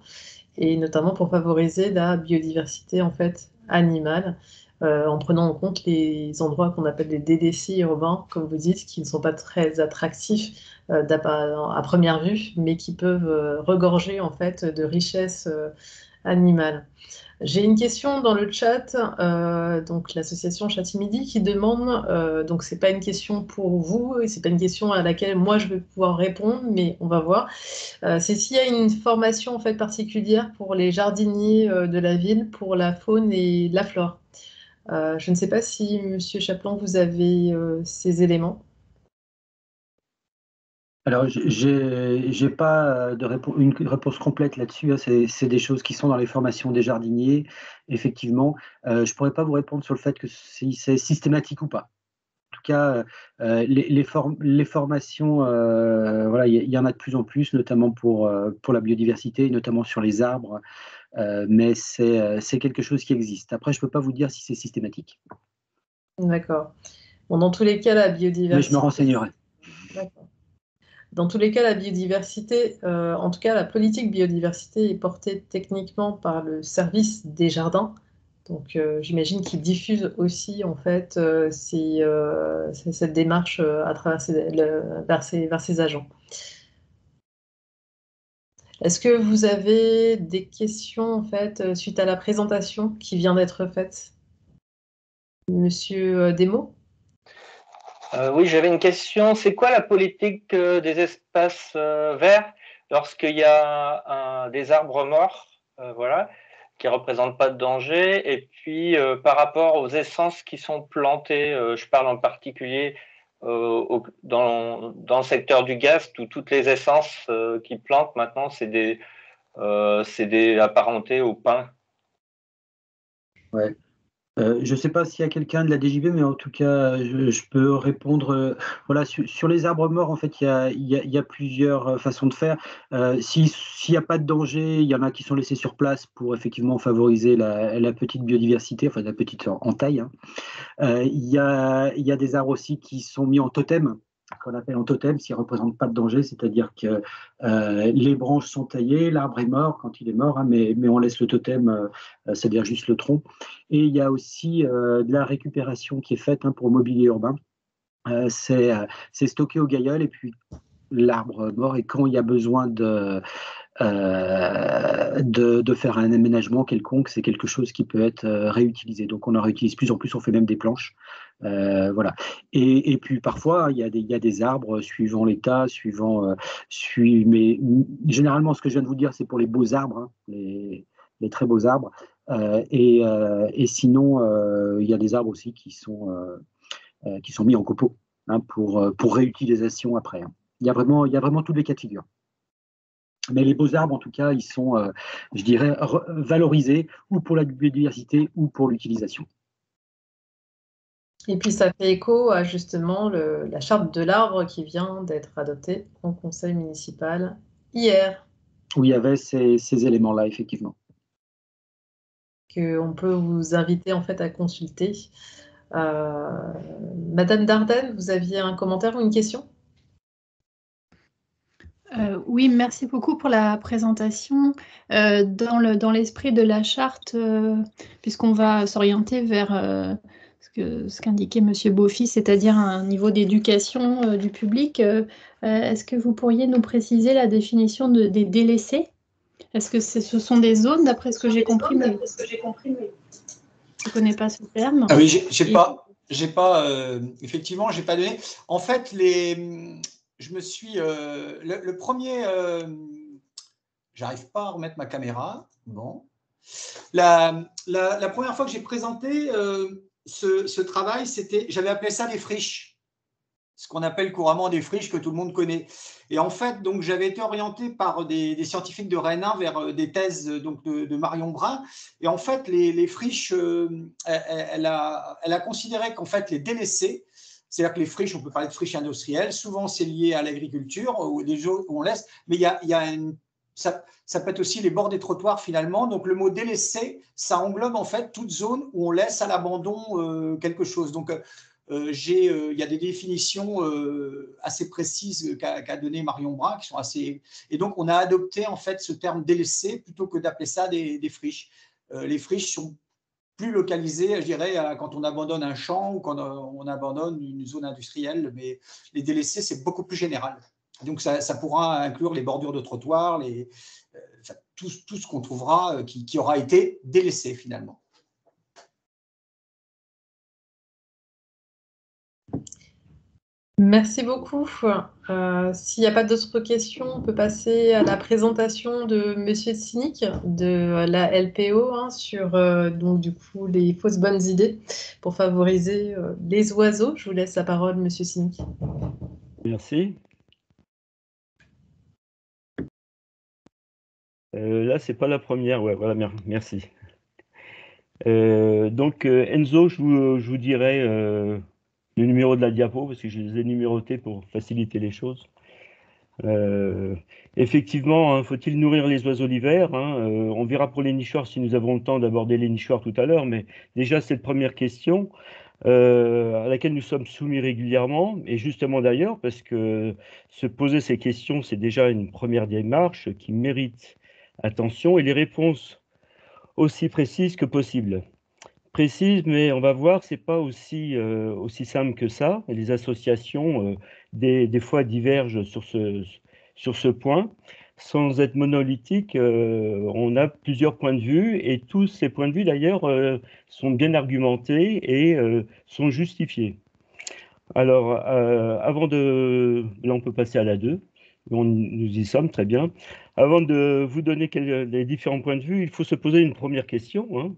et notamment pour favoriser la biodiversité, en fait, animale, en prenant en compte les endroits qu'on appelle des délaissés urbains, comme vous dites, qui ne sont pas très attractifs à première vue, mais qui peuvent regorger, en fait, de richesses animales. J'ai une question dans le chat, donc l'association Châtimidi qui demande, donc c'est pas une question pour vous, et c'est pas une question à laquelle moi je vais pouvoir répondre, mais on va voir. C'est s'il y a une formation en fait particulière pour les jardiniers de la ville, pour la faune et la flore. Je ne sais pas si, Monsieur Chaplan, vous avez ces éléments. Alors, j'ai pas une réponse complète là-dessus. C'est des choses qui sont dans les formations des jardiniers, effectivement. Je pourrais pas vous répondre sur le fait que si c'est systématique ou pas. En tout cas, les formations, voilà, il y en a de plus en plus, notamment pour la biodiversité, notamment sur les arbres. Mais c'est quelque chose qui existe. Après, je peux pas vous dire si c'est systématique. D'accord. Bon, dans tous les cas, la biodiversité… Mais je me renseignerai. D'accord. Dans tous les cas, la biodiversité, en tout cas la politique biodiversité, est portée techniquement par le service des jardins. Donc j'imagine qu'ils diffusent aussi en fait cette démarche à travers vers ces agents. Est-ce que vous avez des questions en fait suite à la présentation qui vient d'être faite, Monsieur Desmaux? Oui, j'avais une question. C'est quoi la politique des espaces verts lorsqu'il y a des arbres morts, voilà, qui ne représentent pas de danger? Et puis, par rapport aux essences qui sont plantées, je parle en particulier dans le secteur du gaz, où toutes les essences qu'ils plantent maintenant, c'est apparenté au pin. Ouais. Je ne sais pas s'il y a quelqu'un de la DJB, mais en tout cas, je peux répondre. Voilà, sur les arbres morts, en fait, il y a plusieurs façons de faire. S'il n'y a pas de danger, il y en a qui sont laissés sur place pour effectivement favoriser la petite biodiversité, enfin la petite en taille. Il y a des arbres aussi qui sont mis en totem. qu'on appelle en totem, s'il ne représente pas de danger, c'est-à-dire que les branches sont taillées, l'arbre est mort quand il est mort, hein, mais on laisse le totem, c'est-à-dire juste le tronc. Et il y a aussi de la récupération qui est faite, hein, pour le mobilier urbain. C'est stocké au gailleul et puis l'arbre mort, et quand il y a besoin de faire un aménagement quelconque, c'est quelque chose qui peut être réutilisé. Donc on en réutilise plus en plus, on fait même des planches. Voilà. Et puis parfois, il y a des arbres suivant l'état, mais généralement, ce que je viens de vous dire, c'est pour les beaux arbres, hein, les très beaux arbres. Et sinon, il y a des arbres aussi qui sont mis en copeaux, hein, pour réutilisation après, hein. Il y a vraiment tous les cas de figure. Mais les beaux arbres, en tout cas, ils sont, je dirais, valorisés ou pour la biodiversité ou pour l'utilisation. Et puis ça fait écho à justement la charte de l'arbre qui vient d'être adoptée au conseil municipal hier. Où il y avait ces éléments-là, effectivement. Qu'on peut vous inviter en fait à consulter. Madame Dardenne, vous aviez un commentaire ou une question ? Oui, merci beaucoup pour la présentation. Dans l'esprit de la charte, puisqu'on va s'orienter vers ce qu'indiquait Monsieur Beaufils, c'est-à-dire un niveau d'éducation du public, est-ce que vous pourriez nous préciser la définition des délaissés ? Est-ce que ce sont des zones, d'après ce que j'ai compris, mais je ne connais pas ce terme. Ah oui, effectivement, j'ai pas donné. En fait, je me suis le premier. J'arrive pas à remettre ma caméra. Bon, la première fois que j'ai présenté ce travail, j'avais appelé ça des friches, ce qu'on appelle couramment des friches que tout le monde connaît. Et en fait, donc j'avais été orienté par des scientifiques de Rennes 1 vers des thèses donc de Marion Brun. Et en fait, les friches, elle a considéré qu'en fait les délaissés, c'est-à-dire que les friches, on peut parler de friches industrielles, souvent c'est lié à l'agriculture, ou des zones où on laisse, mais ça peut être aussi les bords des trottoirs finalement. Donc le mot délaissé, ça englobe en fait toute zone où on laisse à l'abandon quelque chose. Donc il y a des définitions assez précises qu'a donné Marion Brun, qui sont assez. Et donc on a adopté en fait ce terme délaissé plutôt que d'appeler ça des friches. Les friches sont plus localisé, je dirais, quand on abandonne un champ ou quand on abandonne une zone industrielle, mais les délaissés, c'est beaucoup plus général. Donc, ça pourra inclure les bordures de trottoirs, tout ce qu'on trouvera qui aura été délaissé finalement. Merci beaucoup. S'il n'y a pas d'autres questions, on peut passer à la présentation de Monsieur Cynic de la LPO, hein, sur donc du coup les fausses bonnes idées pour favoriser les oiseaux. Je vous laisse la parole, Monsieur Cynic. Merci. Là, c'est pas la première. Ouais, voilà, merci. Donc Enzo, je vous dirai le numéro de la diapo, parce que je les ai numérotés pour faciliter les choses. Effectivement, hein, faut-il nourrir les oiseaux l'hiver, hein, on verra pour les nichoirs si nous avons le temps d'aborder les nichoirs tout à l'heure, mais déjà cette première question à laquelle nous sommes soumis régulièrement, et justement d'ailleurs, parce que se poser ces questions, c'est déjà une première démarche qui mérite attention, et les réponses aussi précises que possible. Précise, mais on va voir, c'est pas aussi simple que ça. Et les associations, des fois, divergent sur ce point. Sans être monolithique, on a plusieurs points de vue, et tous ces points de vue, d'ailleurs, sont bien argumentés et sont justifiés. Alors, là, on peut passer à la 2. Nous y sommes, très bien. Avant de vous donner les différents points de vue, il faut se poser une première question, hein.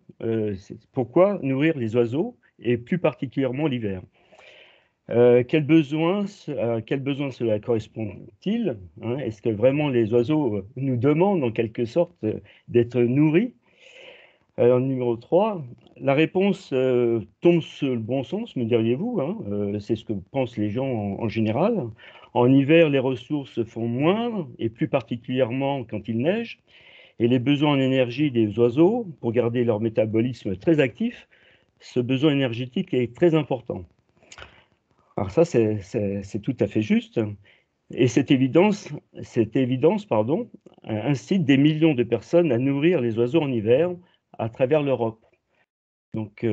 Pourquoi nourrir les oiseaux, et plus particulièrement l'hiver? Quel besoin cela correspond-il, hein? Est-ce que vraiment les oiseaux nous demandent en quelque sorte d'être nourris? Alors, numéro 3, la réponse tombe sur le bon sens, me diriez-vous, hein, c'est ce que pensent les gens en général. En hiver, les ressources font moins, et plus particulièrement quand il neige, et les besoins en énergie des oiseaux, pour garder leur métabolisme très actif, ce besoin énergétique est très important. Alors ça, c'est tout à fait juste. Et cette évidence, pardon, incite des millions de personnes à nourrir les oiseaux en hiver à travers l'Europe. Donc,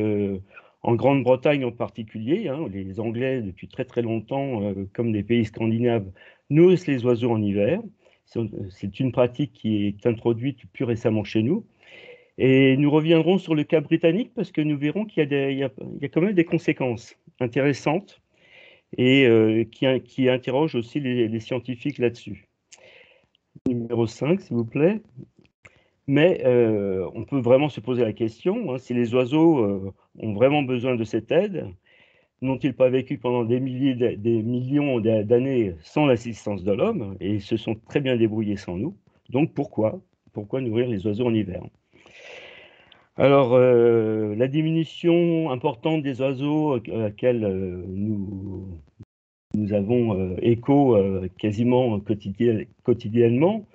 en Grande-Bretagne en particulier, hein, les Anglais, depuis très très longtemps, comme les pays scandinaves, nourrissent les oiseaux en hiver. C'est une pratique qui est introduite plus récemment chez nous. Et nous reviendrons sur le cas britannique parce que nous verrons qu'il y a quand même des conséquences intéressantes et qui interrogent aussi les scientifiques là-dessus. Numéro 5, s'il vous plaît. Mais on peut vraiment se poser la question, hein, si les oiseaux ont vraiment besoin de cette aide, n'ont-ils pas vécu pendant des millions d'années sans l'assistance de l'homme et ils se sont très bien débrouillés sans nous? Donc pourquoi nourrir les oiseaux en hiver? Alors, la diminution importante des oiseaux à laquelle nous avons écho quasiment quotidiennement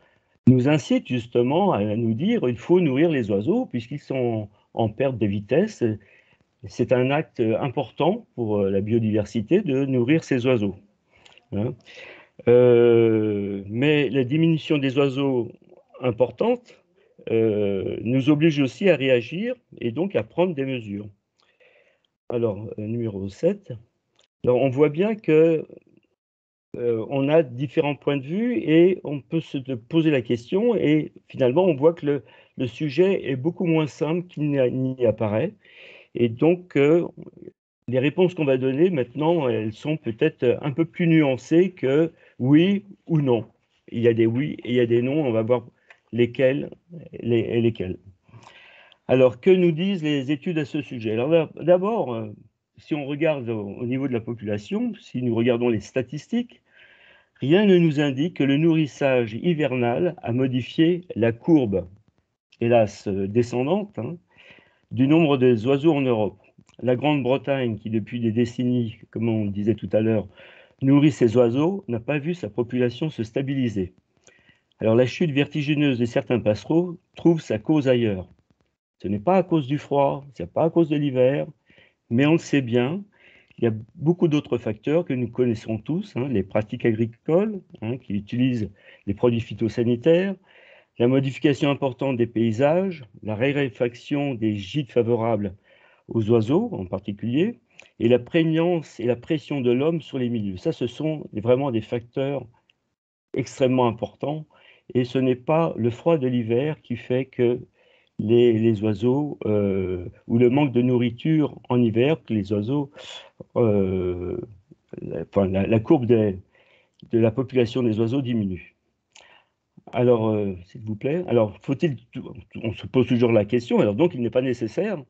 nous incite justement à nous dire qu'il faut nourrir les oiseaux puisqu'ils sont en perte de vitesse. C'est un acte important pour la biodiversité de nourrir ces oiseaux. Hein. Mais la diminution des oiseaux importante nous oblige aussi à réagir et donc à prendre des mesures. Alors, numéro 7. Alors, on voit bien que on a différents points de vue et on peut se poser la question et finalement on voit que le sujet est beaucoup moins simple qu'il n'y apparaît et donc les réponses qu'on va donner maintenant elles sont peut-être un peu plus nuancées que oui ou non. Il y a des oui et il y a des non, on va voir lesquels et lesquels. Alors que nous disent les études à ce sujet? Alors d'abord, si on regarde au niveau de la population, si nous regardons les statistiques, rien ne nous indique que le nourrissage hivernal a modifié la courbe, hélas descendante, hein, du nombre des oiseaux en Europe. La Grande-Bretagne, qui depuis des décennies, comme on le disait tout à l'heure, nourrit ses oiseaux, n'a pas vu sa population se stabiliser. Alors la chute vertigineuse de certains passereaux trouve sa cause ailleurs. Ce n'est pas à cause du froid, ce n'est pas à cause de l'hiver, mais on le sait bien, il y a beaucoup d'autres facteurs que nous connaissons tous, hein, les pratiques agricoles hein, qui utilisent les produits phytosanitaires, la modification importante des paysages, la raréfaction des gîtes favorables aux oiseaux en particulier, et la prégnance et la pression de l'homme sur les milieux. Ça, ce sont vraiment des facteurs extrêmement importants, et ce n'est pas le froid de l'hiver qui fait que les oiseaux, ou le manque de nourriture en hiver, que les oiseaux, la courbe de la population des oiseaux diminue. Alors, s'il vous plaît, alors on se pose toujours la question, alors donc il n'est pas nécessaire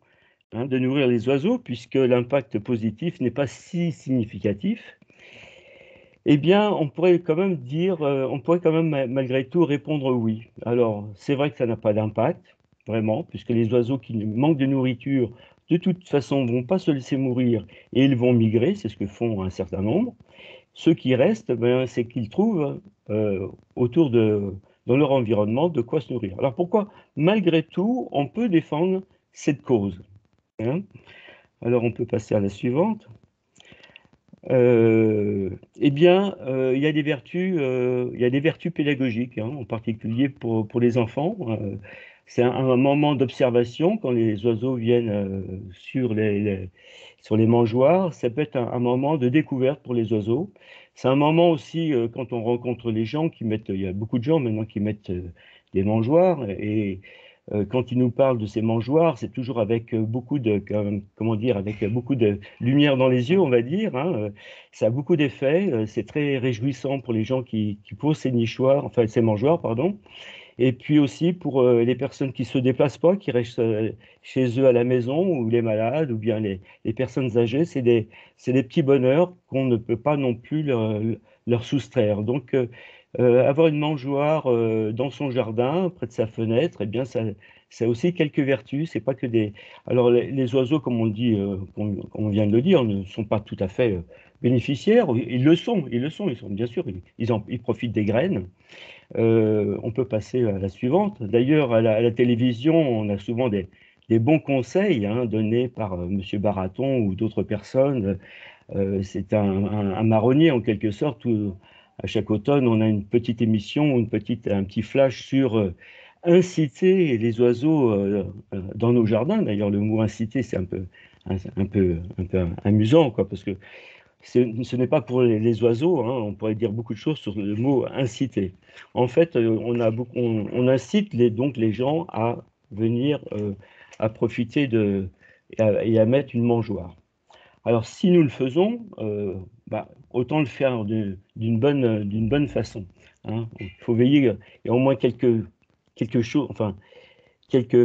hein, de nourrir les oiseaux puisque l'impact positif n'est pas si significatif. Eh bien, on pourrait quand même malgré tout répondre oui. Alors, c'est vrai que ça n'a pas d'impact, vraiment, puisque les oiseaux qui manquent de nourriture, de toute façon, ne vont pas se laisser mourir et ils vont migrer, c'est ce que font un certain nombre. Ceux qui restent, c'est qu'ils trouvent dans leur environnement de quoi se nourrir. Alors pourquoi, malgré tout, on peut défendre cette cause hein? Alors on peut passer à la suivante. Eh bien, il y a des vertus pédagogiques, hein, en particulier pour les enfants. C'est un moment d'observation quand les oiseaux viennent sur les mangeoires. Ça peut être un moment de découverte pour les oiseaux. C'est un moment aussi quand on rencontre les gens qui mettent, il y a beaucoup de gens maintenant qui mettent des mangeoires et quand ils nous parlent de ces mangeoires, c'est toujours avec beaucoup de, avec beaucoup de lumière dans les yeux, on va dire. Hein. Ça a beaucoup d'effets. C'est très réjouissant pour les gens qui posent ces nichoirs, enfin ces mangeoires, pardon. Et puis aussi pour les personnes qui ne se déplacent pas, qui restent chez eux à la maison, ou les malades, ou bien les personnes âgées, c'est des petits bonheurs qu'on ne peut pas non plus leur soustraire. Donc, avoir une mangeoire dans son jardin, près de sa fenêtre, eh bien, ça a aussi quelques vertus. C'est pas que des. Alors, les oiseaux, comme on dit, comme on vient de le dire, ne sont pas tout à fait bénéficiaires. Ils le sont, bien sûr, ils profitent des graines. On peut passer à la suivante. D'ailleurs, à la télévision, on a souvent des bons conseils hein, donnés par M. Baraton ou d'autres personnes c'est un marronnier en quelque sorte, où à chaque automne, on a une petite émission, un petit flash sur inciter les oiseaux dans nos jardins. D'ailleurs, le mot inciter, c'est un peu amusant, quoi, parce que ce n'est pas pour les oiseaux, hein, on pourrait dire beaucoup de choses sur le mot inciter. En fait, on incite donc les gens à venir à profiter et à mettre une mangeoire. Alors, si nous le faisons, autant le faire d'une bonne façon, hein. Il faut veiller, il y a au moins quelques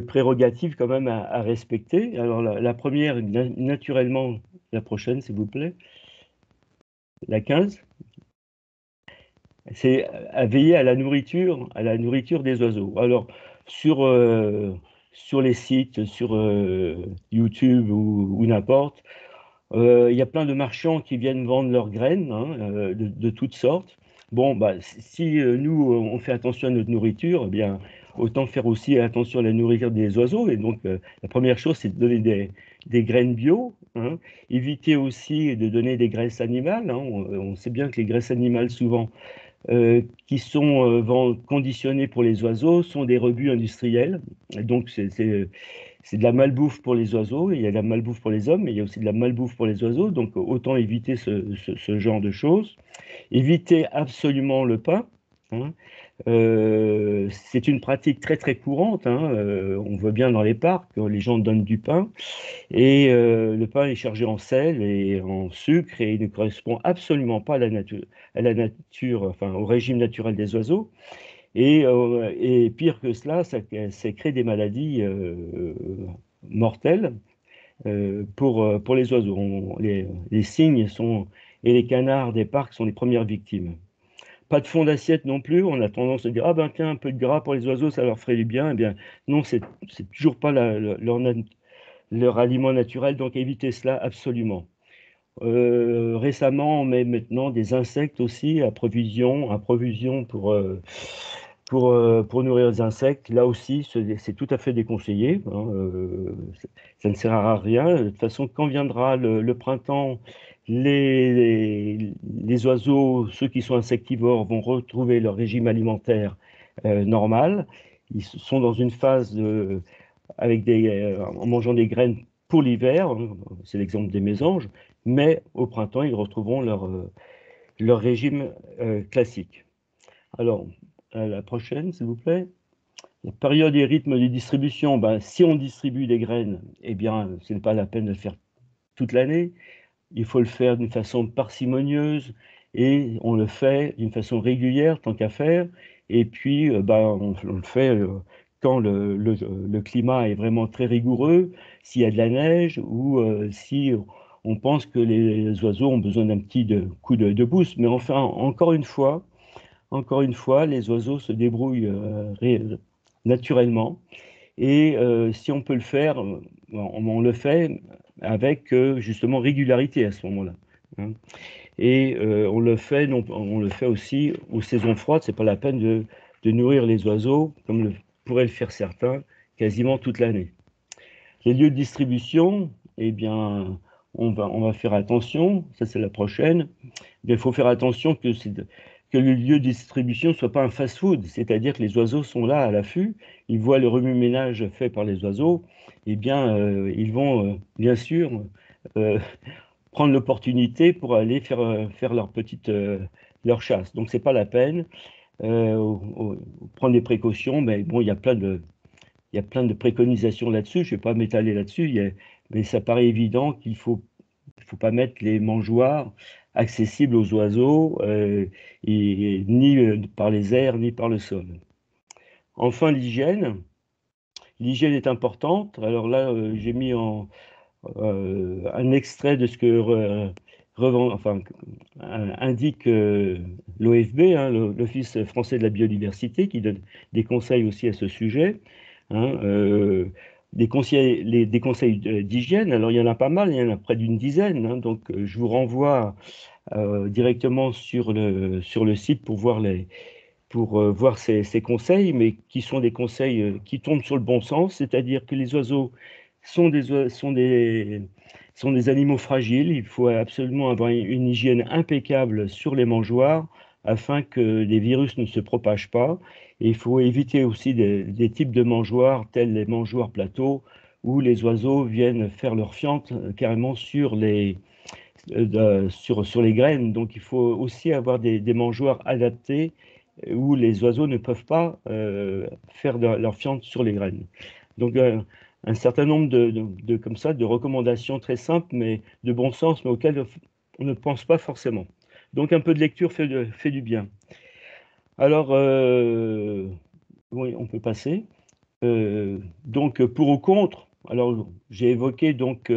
prérogatives quand même à respecter. Alors, la première, naturellement, la prochaine, s'il vous plaît, la 15, c'est à veiller à la nourriture des oiseaux. Alors, sur les sites, sur YouTube ou n'importe, il y a plein de marchands qui viennent vendre leurs graines, hein, de toutes sortes. Bon, si nous, on fait attention à notre nourriture, eh bien, autant faire aussi attention à la nourriture des oiseaux. Et donc, la première chose, c'est de donner des graines bio, hein. Éviter aussi de donner des graisses animales, hein. On sait bien que les graisses animales, souvent, qui sont conditionnées pour les oiseaux, sont des rebuts industriels. Et donc, c'est de la malbouffe pour les oiseaux, il y a de la malbouffe pour les hommes, mais il y a aussi de la malbouffe pour les oiseaux, donc autant éviter ce genre de choses. Éviter absolument le pain, hein. C'est une pratique très très courante, hein. On voit bien dans les parcs, les gens donnent du pain, et le pain est chargé en sel et en sucre, et il ne correspond absolument pas à la nature, enfin au régime naturel des oiseaux. Et pire que cela, ça crée des maladies mortelles pour les oiseaux. Les cygnes et les canards des parcs sont les premières victimes. Pas de fond d'assiette non plus. On a tendance à dire, ah ben tiens, un peu de gras pour les oiseaux, ça leur ferait du bien. Eh bien, non, c'est toujours pas leur aliment naturel, donc évitez cela absolument. Récemment, on met maintenant des insectes aussi à provision pour nourrir les insectes. Là aussi, c'est tout à fait déconseillé, hein. Ça ne sert à rien. De toute façon, quand viendra le printemps, les oiseaux, ceux qui sont insectivores, vont retrouver leur régime alimentaire normal. Ils sont dans une phase en mangeant des graines pour l'hiver, hein. C'est l'exemple des mésanges, mais au printemps, ils retrouveront leur régime classique. Alors, la prochaine, s'il vous plaît. La période et rythme de distribution, si on distribue des graines, eh bien, ce n'est pas la peine de le faire toute l'année. Il faut le faire d'une façon parcimonieuse, et on le fait d'une façon régulière, tant qu'à faire. Et puis, on le fait quand le climat est vraiment très rigoureux, s'il y a de la neige, ou si on pense que les oiseaux ont besoin d'un petit coup de boost. Mais enfin, encore une fois, les oiseaux se débrouillent naturellement. Et si on peut le faire, on le fait avec justement régularité à ce moment-là, hein. Et on le fait aussi aux saisons froides. C'est pas la peine de nourrir les oiseaux comme pourraient le faire certains quasiment toute l'année. Les lieux de distribution, eh bien, on va faire attention. Ça, c'est la prochaine. Il faut faire attention que le lieu de distribution ne soit pas un fast-food, c'est-à-dire que les oiseaux sont là à l'affût, ils voient le remue-ménage fait par les oiseaux, eh bien, ils vont bien sûr prendre l'opportunité pour aller faire leur chasse. Donc, c'est pas la peine. Prendre des précautions, mais bon, il y a plein de préconisations là-dessus, je ne vais pas m'étaler là-dessus, mais ça paraît évident qu'il ne faut pas mettre les mangeoires accessibles aux oiseaux, ni par les airs, ni par le sol. Enfin, l'hygiène. L'hygiène est importante. Alors là, j'ai mis un extrait de ce que indique l'OFB, hein, l'Office français de la biodiversité, qui donne des conseils aussi à ce sujet, hein, des conseils d'hygiène. Alors il y en a pas mal, il y en a près d'une dizaine, hein, donc je vous renvoie directement sur le site pour voir ces conseils, mais qui sont des conseils qui tombent sur le bon sens, c'est-à-dire que les oiseaux sont des sont des animaux fragiles. Il faut absolument avoir une hygiène impeccable sur les mangeoires afin que les virus ne se propagent pas. Et il faut éviter aussi des types de mangeoires tels les mangeoires plateaux où les oiseaux viennent faire leur fiente carrément sur les graines. Donc il faut aussi avoir des mangeoires adaptés où les oiseaux ne peuvent pas faire leur fiente sur les graines. Donc un certain nombre comme ça, de recommandations très simples, mais de bon sens, mais auxquelles on ne pense pas forcément. Donc un peu de lecture fait du bien. Alors, oui, on peut passer. Donc pour ou contre, alors j'ai évoqué donc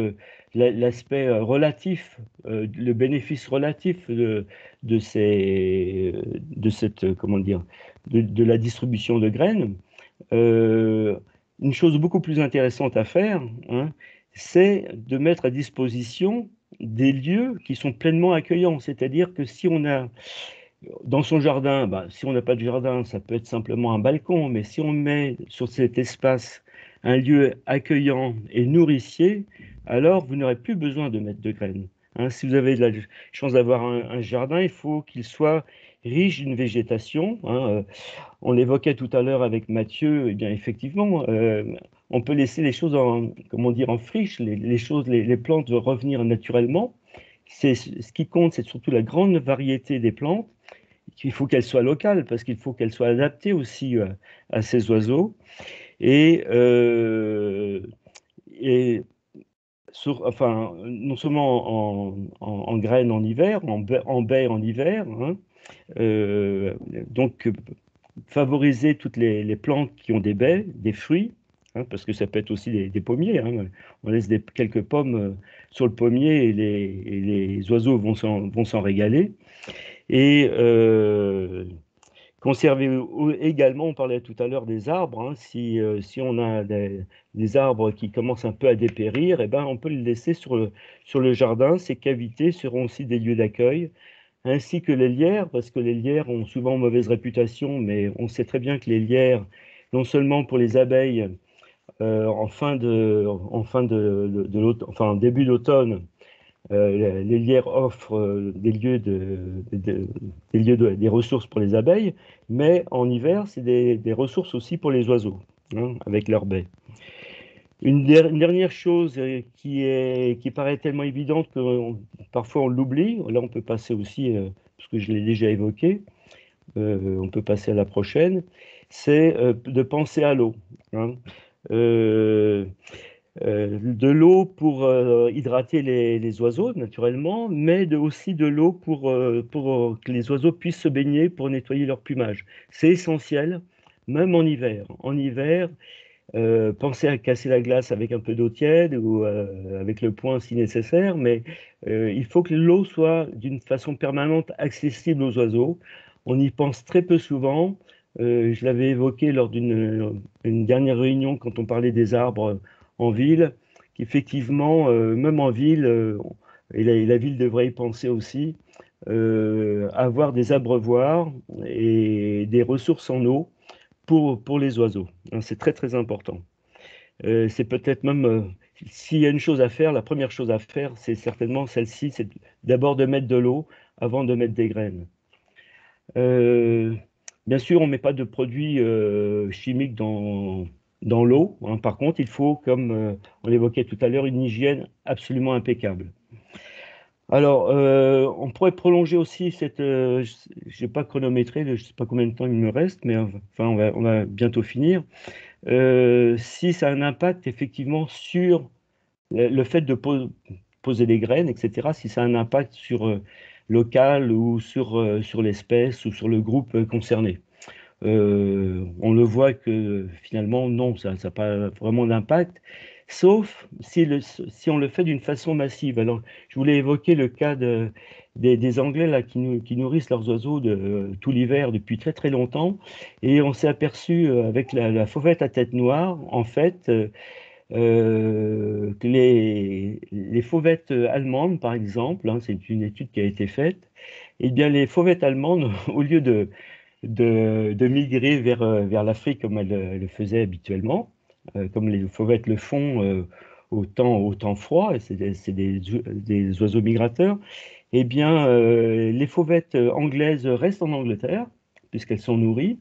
l'aspect relatif, le bénéfice relatif de cette, comment dire, de la distribution de graines. Une chose beaucoup plus intéressante à faire, hein, c'est de mettre à disposition des lieux qui sont pleinement accueillants. C'est-à-dire que si on a dans son jardin, si on n'a pas de jardin, ça peut être simplement un balcon, mais si on met sur cet espace un lieu accueillant et nourricier, alors vous n'aurez plus besoin de mettre de graines. Hein, si vous avez de la chance d'avoir un jardin, il faut qu'il soit riche d'une végétation. Hein, on l'évoquait tout à l'heure avec Mathieu, et bien effectivement, on peut laisser les choses en friche, les plantes vont revenir naturellement. Ce qui compte, c'est surtout la grande variété des plantes. Il faut qu'elles soient locales parce qu'il faut qu'elles soient adaptées aussi à ces oiseaux. Et non seulement en graines en hiver, en baies en hiver, hein, donc favoriser toutes les plantes qui ont des baies, des fruits, hein, parce que ça peut être aussi des pommiers. Hein. On laisse quelques pommes sur le pommier et les oiseaux vont s'en régaler. Et conserver également, on parlait tout à l'heure des arbres, hein, si on a des arbres qui commencent un peu à dépérir, eh ben, on peut les laisser sur le jardin. Ces cavités seront aussi des lieux d'accueil, ainsi que les lierres, parce que les lierres ont souvent mauvaise réputation, mais on sait très bien que les lierres, non seulement pour les abeilles, en début d'automne, les lierres offrent des ressources pour les abeilles, mais en hiver, c'est des ressources aussi pour les oiseaux, hein, avec leurs baies. Une dernière chose qui paraît tellement évidente que parfois on l'oublie, là on peut passer aussi, parce que je l'ai déjà évoqué, on peut passer à la prochaine, c'est de penser à l'eau. Hein. De l'eau pour hydrater les oiseaux, naturellement, mais aussi de l'eau pour que les oiseaux puissent se baigner pour nettoyer leur plumage. C'est essentiel, même en hiver. En hiver, pensez à casser la glace avec un peu d'eau tiède ou avec le poing si nécessaire, mais il faut que l'eau soit d'une façon permanente accessible aux oiseaux. On y pense très peu souvent. Je l'avais évoqué lors d'une dernière réunion quand on parlait des arbres en ville, qu'effectivement, même en ville, et la ville devrait y penser aussi, avoir des abreuvoirs et des ressources en eau pour les oiseaux. Hein, c'est très très important. C'est peut-être même, s'il y a une chose à faire, la première chose à faire, c'est certainement celle-ci, c'est d'abord de mettre de l'eau avant de mettre des graines. Bien sûr, on ne met pas de produits chimiques dans l'eau. Hein. Par contre, il faut, comme on l'évoquait tout à l'heure, une hygiène absolument impeccable. Alors, on pourrait prolonger aussi cette... je n'ai pas chronométré, je ne sais pas combien de temps il me reste, mais enfin, on va bientôt finir. Si ça a un impact effectivement sur le fait de poser des graines, etc., si ça a un impact sur local ou sur l'espèce ou sur le groupe concerné. On le voit que finalement, non, ça n'a pas vraiment d'impact, sauf si on le fait d'une façon massive. Alors, je voulais évoquer le cas des Anglais là, qui nourrissent leurs oiseaux tout l'hiver depuis très très longtemps, et on s'est aperçu avec la fauvette à tête noire, en fait, que les fauvettes allemandes, par exemple, hein, c'est une étude qui a été faite, et bien les fauvettes allemandes, au lieu de migrer vers l'Afrique comme elles le faisaient habituellement, comme les fauvettes le font au temps froid, et c'est des oiseaux migrateurs, eh bien, les fauvettes anglaises restent en Angleterre, puisqu'elles sont nourries.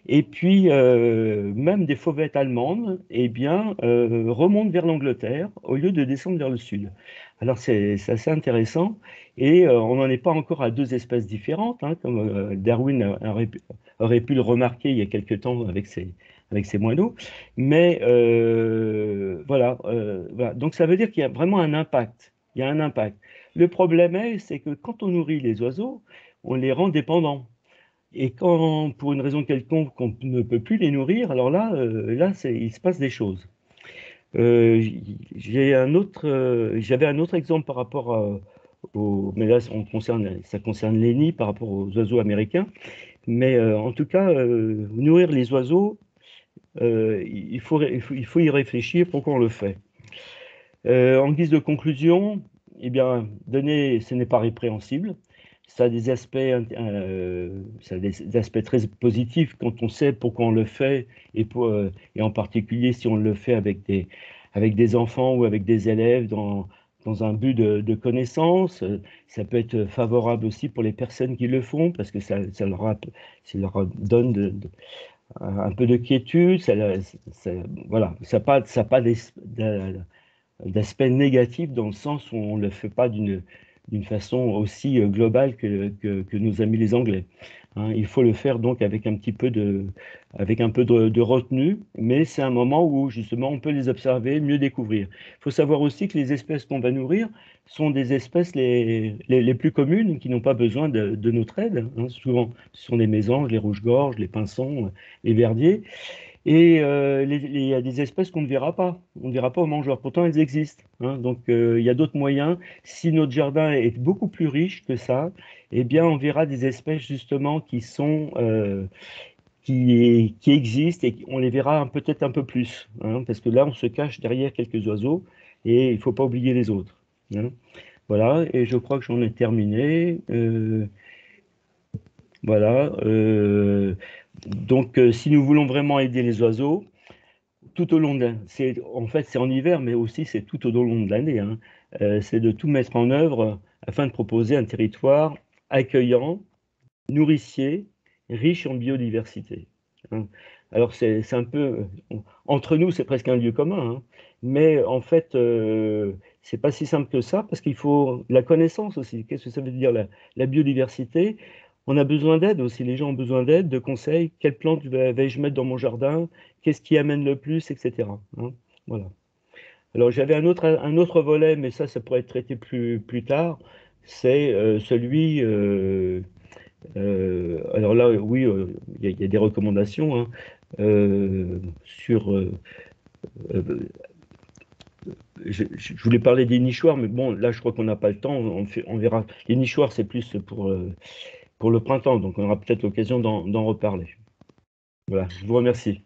Et puis, même des fauvettes allemandes, eh bien, remontent vers l'Angleterre au lieu de descendre vers le sud. Alors, c'est assez intéressant. Et on n'en est pas encore à deux espèces différentes, hein, comme Darwin aurait pu le remarquer il y a quelque temps avec ses moineaux. Mais voilà, voilà. Donc, ça veut dire qu'il y a vraiment un impact. Il y a un impact. Le problème c'est que quand on nourrit les oiseaux, on les rend dépendants. Et quand, pour une raison quelconque, on ne peut plus les nourrir, alors là, il se passe des choses. J'avais un autre exemple par rapport mais là, ça concerne les nids par rapport aux oiseaux américains. Mais en tout cas, nourrir les oiseaux, il faut y réfléchir. Pourquoi on le fait? En guise de conclusion, eh bien, ce n'est pas répréhensible. Ça a des aspects très positifs quand on sait pourquoi on le fait et en particulier si on le fait avec des enfants ou avec des élèves dans un but de connaissance. Ça peut être favorable aussi pour les personnes qui le font parce que ça leur donne un peu de quiétude. Voilà, ça n'a pas d'aspect négatif dans le sens où on ne le fait pas d'une façon aussi globale que nos amis les Anglais. Hein, il faut le faire donc avec un peu de retenue, mais c'est un moment où justement on peut les observer, mieux découvrir. Il faut savoir aussi que les espèces qu'on va nourrir sont des espèces les plus communes qui n'ont pas besoin de notre aide. Hein. Souvent, ce sont les mésanges, les rouges-gorges, les pinsons, les verdiers. Et il y a des espèces qu'on ne verra pas. On ne verra pas aux mangeurs. Pourtant, elles existent. Hein. Donc, il y a d'autres moyens. Si notre jardin est beaucoup plus riche que ça, eh bien, on verra des espèces justement qui existent et on les verra peut-être un peu plus. Hein, parce que là, on se cache derrière quelques oiseaux et il ne faut pas oublier les autres. Hein. Voilà. Et je crois que j'en ai terminé. Voilà. Donc, si nous voulons vraiment aider les oiseaux, tout au long en fait, c'est en hiver, mais aussi c'est tout au long de l'année. Hein. C'est de tout mettre en œuvre afin de proposer un territoire accueillant, nourricier, riche en biodiversité. Hein. Alors, c'est un peu, entre nous, c'est presque un lieu commun, hein. Mais en fait, c'est pas si simple que ça parce qu'il faut la connaissance aussi. Qu'est-ce que ça veut dire la biodiversité? On a besoin d'aide aussi. Les gens ont besoin d'aide, de conseils. Quelle plante vais-je mettre dans mon jardin? Qu'est-ce qui amène le plus, etc. Hein, voilà. Alors j'avais un autre volet, mais ça pourrait être traité plus tard. C'est celui. Alors là, oui, il y a des recommandations hein, sur. Je voulais parler des nichoirs, mais bon, là, je crois qu'on n'a pas le temps. On verra. Les nichoirs, c'est plus pour le printemps, donc on aura peut-être l'occasion d'en reparler. Voilà, je vous remercie.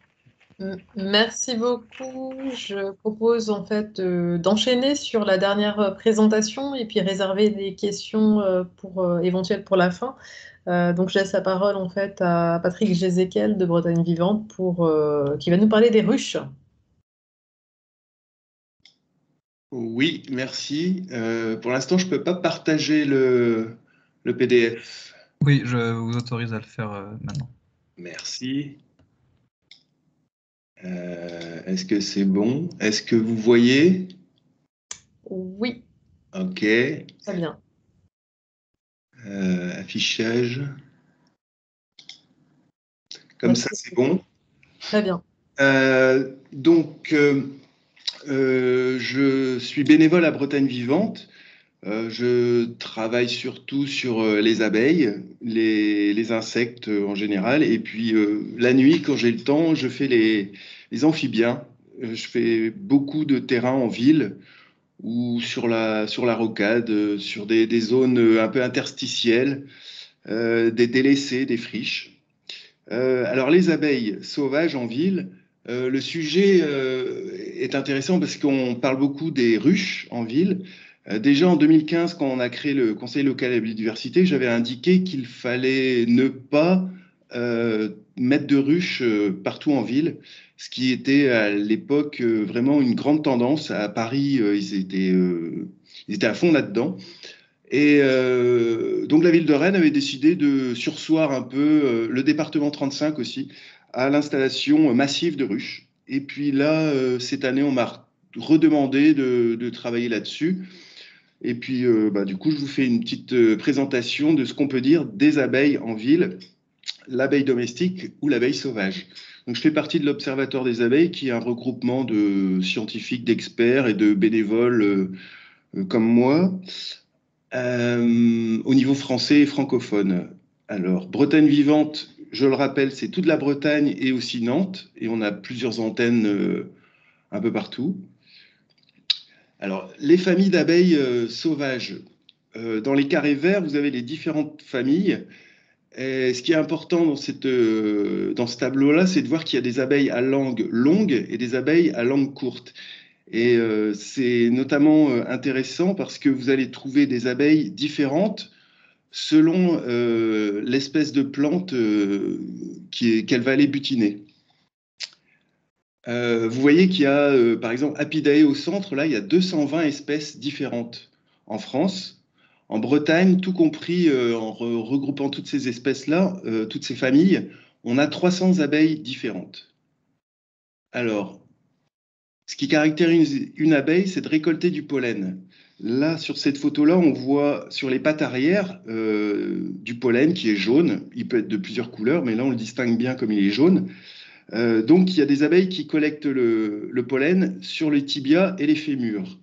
Merci beaucoup. Je propose en fait d'enchaîner sur la dernière présentation et puis réserver des questions éventuelles pour la fin. Donc je laisse la parole en fait à Patrick Gézéquel de Bretagne Vivante qui va nous parler des ruches. Oui, merci. Pour l'instant, je ne peux pas partager le PDF. Oui, je vous autorise à le faire maintenant. Merci. Est-ce que c'est bon? Est-ce que vous voyez? Oui. Ok. Très bien. Affichage. Comme ça, c'est bon. Très bien. Donc, je suis bénévole à Bretagne Vivante. Je travaille surtout sur les abeilles, les insectes en général. Et puis, la nuit, quand j'ai le temps, je fais les amphibiens. Je fais beaucoup de terrain en ville ou sur la rocade, sur des zones un peu interstitielles, des délaissés, des friches. Alors, les abeilles sauvages en ville, le sujet est intéressant parce qu'on parle beaucoup des ruches en ville. Déjà en 2015, quand on a créé le Conseil local à la biodiversité, j'avais indiqué qu'il fallait ne pas mettre de ruches partout en ville, ce qui était à l'époque vraiment une grande tendance. À Paris, ils étaient à fond là-dedans. Et donc la ville de Rennes avait décidé de surseoir un peu, le département 35 aussi, à l'installation massive de ruches. Et puis là, cette année, on m'a redemandé de travailler là-dessus. Et puis, du coup, je vous fais une petite présentation de ce qu'on peut dire des abeilles en ville, l'abeille domestique ou l'abeille sauvage. Donc, je fais partie de l'Observatoire des abeilles, qui est un regroupement de scientifiques, d'experts et de bénévoles comme moi, au niveau français et francophone. Alors, Bretagne vivante, je le rappelle, c'est toute la Bretagne et aussi Nantes, et on a plusieurs antennes un peu partout. Alors, les familles d'abeilles sauvages. Dans les carrés verts, vous avez les différentes familles. Et ce qui est important dans ce tableau-là, c'est de voir qu'il y a des abeilles à langue longue et des abeilles à langue courte. Et c'est notamment intéressant parce que vous allez trouver des abeilles différentes selon l'espèce de plante qu'elle va aller butiner. Vous voyez qu'il y a, par exemple, Apidae au centre, là, il y a 220 espèces différentes en France. En Bretagne, tout compris, en regroupant toutes ces espèces-là, toutes ces familles, on a 300 abeilles différentes. Alors, ce qui caractérise une abeille, c'est de récolter du pollen. Là, sur cette photo-là, on voit sur les pattes arrière du pollen qui est jaune. Il peut être de plusieurs couleurs, mais là, on le distingue bien comme il est jaune. Donc, il y a des abeilles qui collectent le pollen sur les tibias et les fémurs.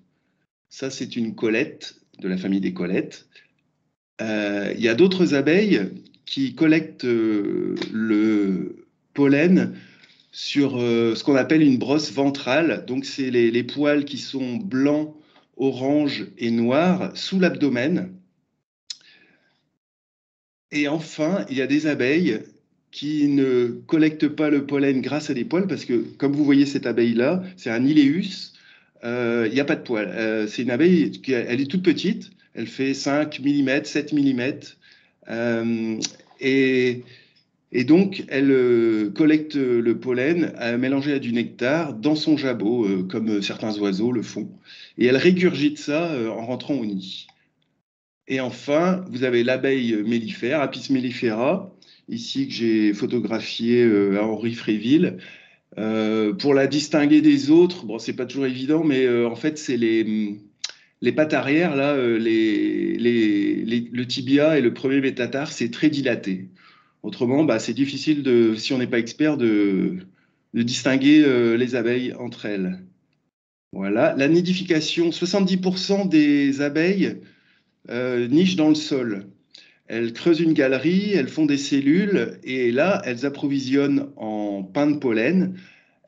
Ça, c'est une colette de la famille des colettes. Il y a d'autres abeilles qui collectent le pollen sur ce qu'on appelle une brosse ventrale. Donc, c'est les poils qui sont blancs, orange et noirs sous l'abdomen. Et enfin, il y a des abeilles qui ne collectent pas le pollen grâce à des poils, parce que, comme vous voyez cette abeille-là, c'est un iléus, il n'y a pas de poils. C'est une abeille, elle est toute petite, elle fait 5 mm, 7 mm, et donc elle collecte le pollen mélangé à du nectar dans son jabot, comme certains oiseaux le font, et elle régurgite ça en rentrant au nid. Et enfin, vous avez l'abeille mellifère, Apis mellifera, ici que j'ai photographié à Henri-Fréville. Pour la distinguer des autres, bon, c'est pas toujours évident, mais en fait, c'est les pattes arrière, là, le tibia et le premier métatarse, c'est très dilaté. Autrement, c'est difficile, si on n'est pas expert, de distinguer les abeilles entre elles. Voilà. La nidification, 70% des abeilles nichent dans le sol. Elles creusent une galerie, elles font des cellules, et là, elles approvisionnent en pain de pollen.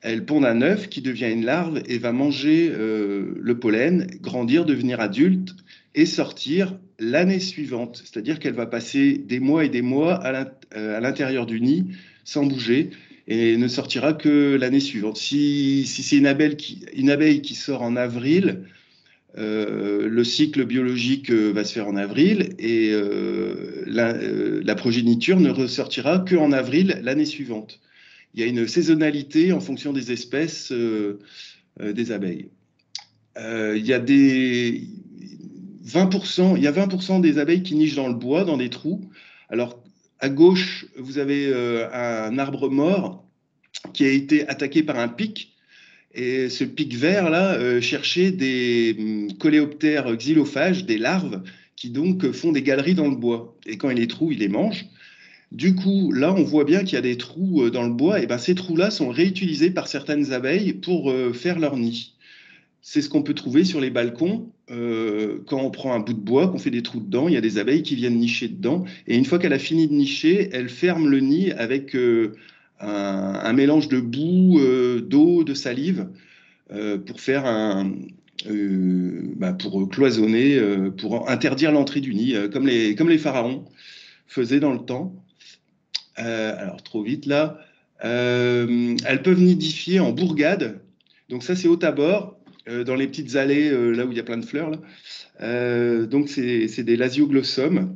Elles pondent un œuf qui devient une larve et va manger le pollen, grandir, devenir adulte et sortir l'année suivante. C'est-à-dire qu'elle va passer des mois et des mois à l'intérieur du nid sans bouger et ne sortira que l'année suivante. Si c'est une abeille qui sort en avril, le cycle biologique va se faire en avril et la progéniture ne ressortira qu'en avril l'année suivante. Il y a une saisonnalité en fonction des espèces des abeilles. Il y a 20% des abeilles qui nichent dans le bois, dans des trous. Alors, à gauche, vous avez un arbre mort qui a été attaqué par un pic. Et ce pic vert là cherchait des coléoptères xylophages, des larves, qui donc font des galeries dans le bois. Et quand il les trouve, il les mange. Du coup, là, on voit bien qu'il y a des trous dans le bois. Et ces trous-là sont réutilisés par certaines abeilles pour faire leur nid. C'est ce qu'on peut trouver sur les balcons. Quand on prend un bout de bois, qu'on fait des trous dedans, il y a des abeilles qui viennent nicher dedans. Et une fois qu'elle a fini de nicher, elle ferme le nid avec un mélange de boue, d'eau, de salive, pour faire pour cloisonner, pour interdire l'entrée du nid, comme les pharaons faisaient dans le temps. Alors, trop vite là. Elles peuvent nidifier en bourgade. Donc ça, c'est haut à bord, dans les petites allées, là où il y a plein de fleurs. Là. Donc, c'est des lasioglossums.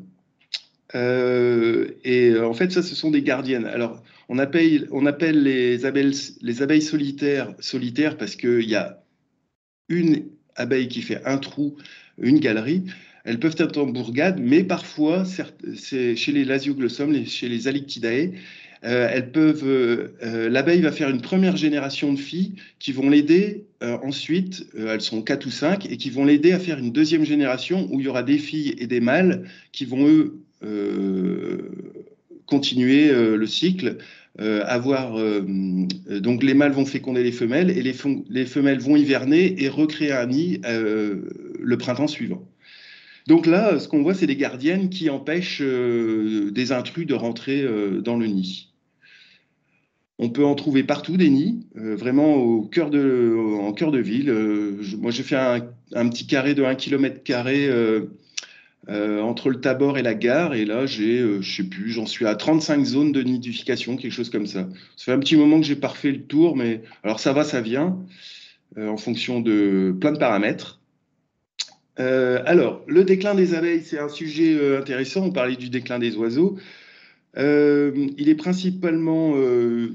Et en fait, ça, ce sont des gardiennes. Alors, On appelle les abeilles solitaires parce qu'il y a une abeille qui fait un trou, une galerie. Elles peuvent être en bourgade, mais parfois, c'est chez les Lasioglossum, chez les Alictidae, l'abeille va faire une première génération de filles qui vont l'aider ensuite, elles sont 4 ou 5, et qui vont l'aider à faire une deuxième génération où il y aura des filles et des mâles qui vont, eux, continuer le cycle. Donc les mâles vont féconder les femelles et les femelles vont hiverner et recréer un nid le printemps suivant. Donc là, ce qu'on voit, c'est des gardiennes qui empêchent des intrus de rentrer dans le nid. On peut en trouver partout des nids, vraiment en cœur de ville. Moi, j'ai fait un petit carré de 1 km² entre le Tabor et la gare, et là, je sais plus, j'en suis à 35 zones de nidification, quelque chose comme ça. Ça fait un petit moment que j'ai pas refait le tour, mais alors ça va, ça vient, en fonction de plein de paramètres. Alors, le déclin des abeilles, c'est un sujet intéressant. On parlait du déclin des oiseaux. Il est principalement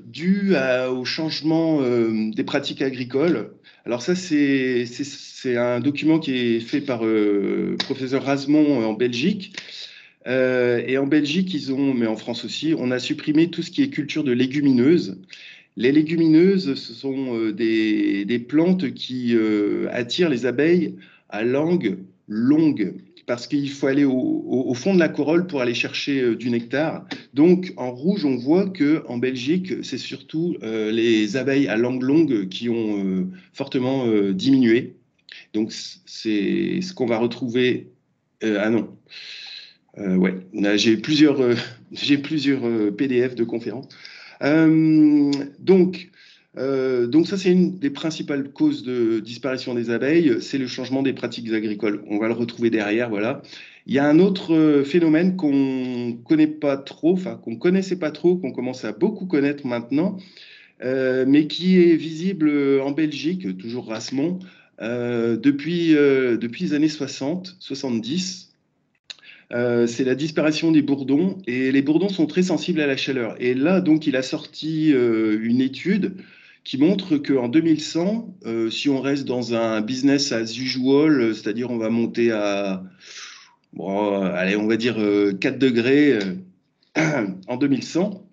dû au changement des pratiques agricoles. Alors ça, c'est un document qui est fait par professeur Rasmont en Belgique. Et en Belgique, mais en France aussi, on a supprimé tout ce qui est culture de légumineuses. Les légumineuses, ce sont des plantes qui attirent les abeilles à langue longue, parce qu'il faut aller au fond de la corolle pour aller chercher du nectar. Donc, en rouge, on voit qu'en Belgique, c'est surtout les abeilles à langue longue qui ont fortement diminué. Donc, c'est ce qu'on va retrouver... ah non. Ouais, j'ai plusieurs PDF de conférences. Donc, ça, c'est une des principales causes de disparition des abeilles, c'est le changement des pratiques agricoles. On va le retrouver derrière, voilà. Il y a un autre phénomène qu'on connaît pas trop, enfin qu'on connaissait pas trop, qu'on commence à beaucoup connaître maintenant, mais qui est visible en Belgique, toujours Rasmont, depuis les années 60, 70. C'est la disparition des bourdons, et les bourdons sont très sensibles à la chaleur. Et là, donc, il a sorti une étude qui montre qu'en 2100, si on reste dans un business as usual, c'est-à-dire on va monter à, allez, on va dire 4 degrés en 2100,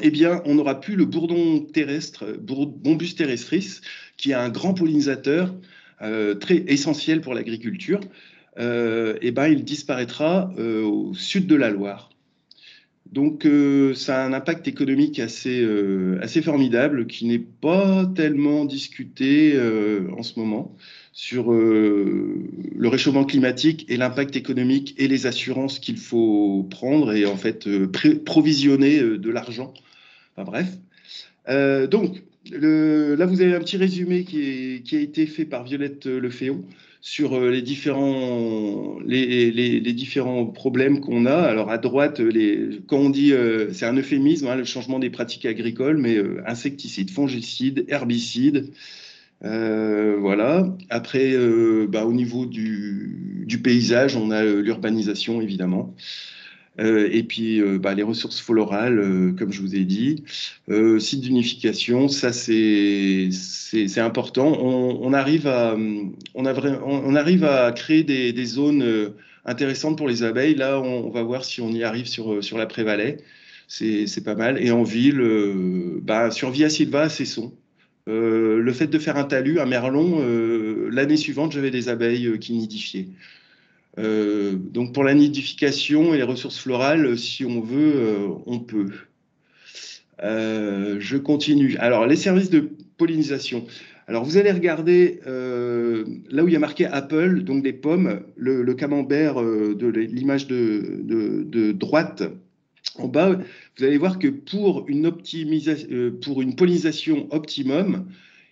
eh bien, on n'aura plus le bourdon terrestre, Bombus terrestris, qui est un grand pollinisateur très essentiel pour l'agriculture. Eh ben, il disparaîtra au sud de la Loire. Donc, ça a un impact économique assez formidable qui n'est pas tellement discuté en ce moment sur le réchauffement climatique et l'impact économique et les assurances qu'il faut prendre et en fait provisionner de l'argent. Enfin bref. Donc, là, vous avez un petit résumé qui a été fait par Violette Leféon sur les différents problèmes qu'on a. Alors à droite, quand on dit, c'est un euphémisme, hein, le changement des pratiques agricoles, mais insecticides, fongicides, herbicides, voilà. Après, au niveau du paysage, on a l'urbanisation, évidemment. Et puis les ressources florales, comme je vous ai dit, sites d'unification, ça c'est important. On arrive à créer des zones intéressantes pour les abeilles. Là, on va voir si on y arrive sur la Prévalais. C'est pas mal. Et en ville, sur Via Silva à Cesson. Le fait de faire un talus, un merlon, l'année suivante, j'avais des abeilles qui nidifiaient. Donc pour la nidification et les ressources florales, si on veut, on peut. Je continue. Alors les services de pollinisation. Alors vous allez regarder là où il y a marqué Apple, donc des pommes, le camembert de l'image de droite. En bas, vous allez voir que pour une pollinisation optimum,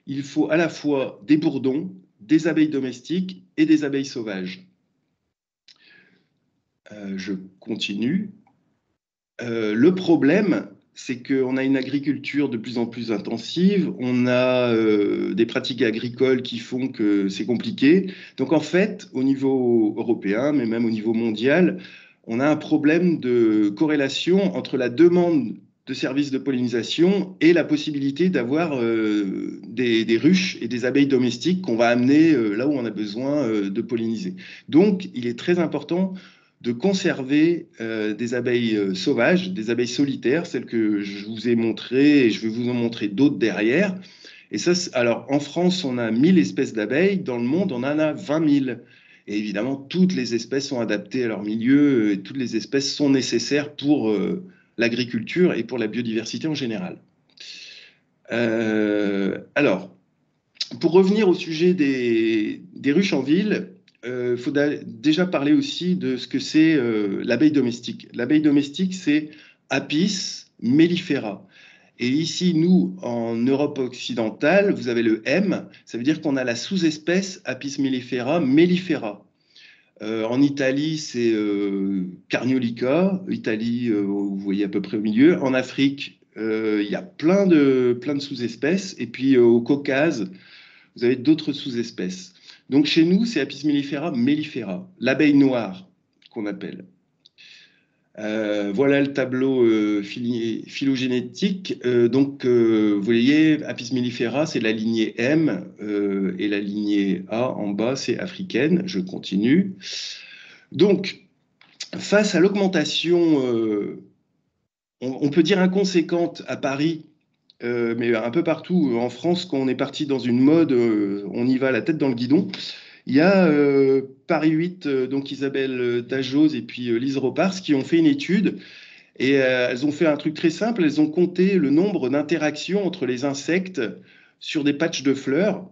il faut à la fois des bourdons, des abeilles domestiques et des abeilles sauvages. Je continue. Le problème, c'est qu'on a une agriculture de plus en plus intensive, on a des pratiques agricoles qui font que c'est compliqué. Donc en fait, au niveau européen, mais même au niveau mondial, on a un problème de corrélation entre la demande de services de pollinisation et la possibilité d'avoir des ruches et des abeilles domestiques qu'on va amener là où on a besoin de polliniser. Donc, il est très important de conserver des abeilles sauvages, des abeilles solitaires, celles que je vous ai montrées, et je vais vous en montrer d'autres derrière. Et ça, alors, en France, on a 1000 espèces d'abeilles. Dans le monde, on en a 20 000. Et évidemment, toutes les espèces sont adaptées à leur milieu et toutes les espèces sont nécessaires pour l'agriculture et pour la biodiversité en général. Alors, pour revenir au sujet des ruches en ville, il faut déjà parler aussi de ce que c'est l'abeille domestique. L'abeille domestique, c'est Apis mellifera. Et ici, nous, en Europe occidentale, vous avez le M, ça veut dire qu'on a la sous-espèce Apis mellifera, mellifera. En Italie, c'est Carniolica. Italie, vous voyez à peu près au milieu. En Afrique, il y a plein de sous-espèces. Et puis au Caucase, vous avez d'autres sous-espèces. Donc chez nous, c'est Apis mellifera, mellifera, l'abeille noire qu'on appelle. Voilà le tableau phylogénétique. Vous voyez, Apis mellifera, c'est la lignée M et la lignée A en bas, c'est africaine. Je continue. Donc, face à l'augmentation, on peut dire inconséquente à Paris, mais un peu partout en France, quand on est parti dans une mode, on y va la tête dans le guidon. Il y a Paris 8, donc Isabelle Tajos et puis Lise Ropars, qui ont fait une étude et elles ont fait un truc très simple. Elles ont compté le nombre d'interactions entre les insectes sur des patchs de fleurs.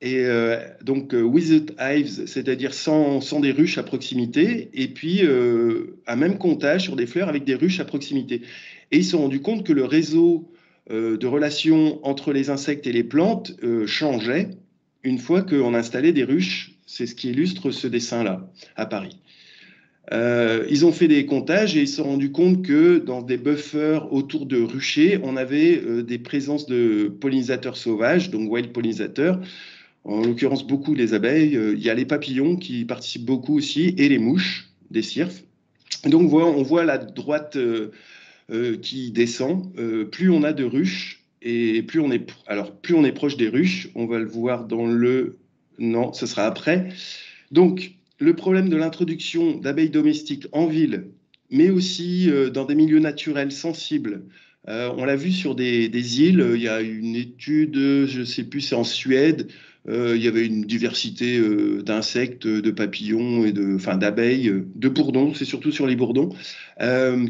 Et donc without hives, c'est-à-dire sans des ruches à proximité, et puis un même comptage sur des fleurs avec des ruches à proximité. Et ils se sont rendus compte que le réseau de relations entre les insectes et les plantes changeait une fois qu'on installait des ruches. C'est ce qui illustre ce dessin-là, à Paris. Ils ont fait des comptages et ils se sont rendus compte que dans des buffers autour de ruchers, on avait des présences de pollinisateurs sauvages, donc wild pollinisateurs, en l'occurrence beaucoup les abeilles. Il y a les papillons qui participent beaucoup aussi, et les mouches, des cirfes. Donc on voit la droite qui descend. Plus on a de ruches, et plus on est proche des ruches, on va le voir dans le... Non, ce sera après. Donc, le problème de l'introduction d'abeilles domestiques en ville, mais aussi dans des milieux naturels sensibles. On l'a vu sur des îles. Il y a une étude, je ne sais plus, c'est en Suède. Il y avait une diversité d'insectes, de papillons et d'abeilles, de bourdons, c'est surtout sur les bourdons,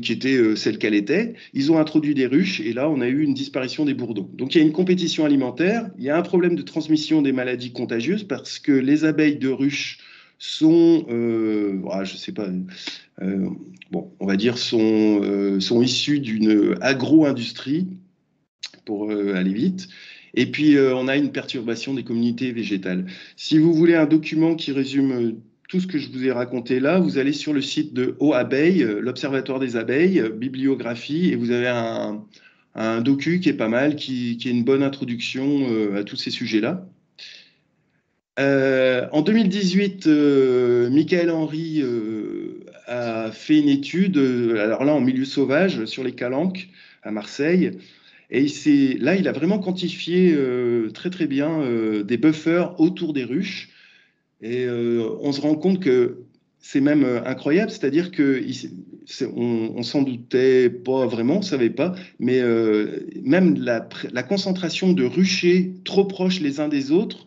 qui était celle qu'elle était. Ils ont introduit des ruches et là, on a eu une disparition des bourdons. Donc, il y a une compétition alimentaire. Il y a un problème de transmission des maladies contagieuses parce que les abeilles de ruches sont, je sais pas, on va dire, sont issues d'une agro-industrie, pour aller vite. Et puis, on a une perturbation des communautés végétales. Si vous voulez un document qui résume tout ce que je vous ai raconté là, vous allez sur le site de OAbeilles, l'Observatoire des abeilles, bibliographie, et vous avez un docu qui est pas mal, qui est une bonne introduction à tous ces sujets-là. En 2018, Michael Henry a fait une étude, alors là en milieu sauvage, sur les calanques à Marseille. Et là, il a vraiment quantifié très très bien des buffers autour des ruches. Et on se rend compte que c'est même incroyable, c'est-à-dire qu'on s'en doutait pas vraiment, on ne savait pas, mais même la concentration de ruchers trop proches les uns des autres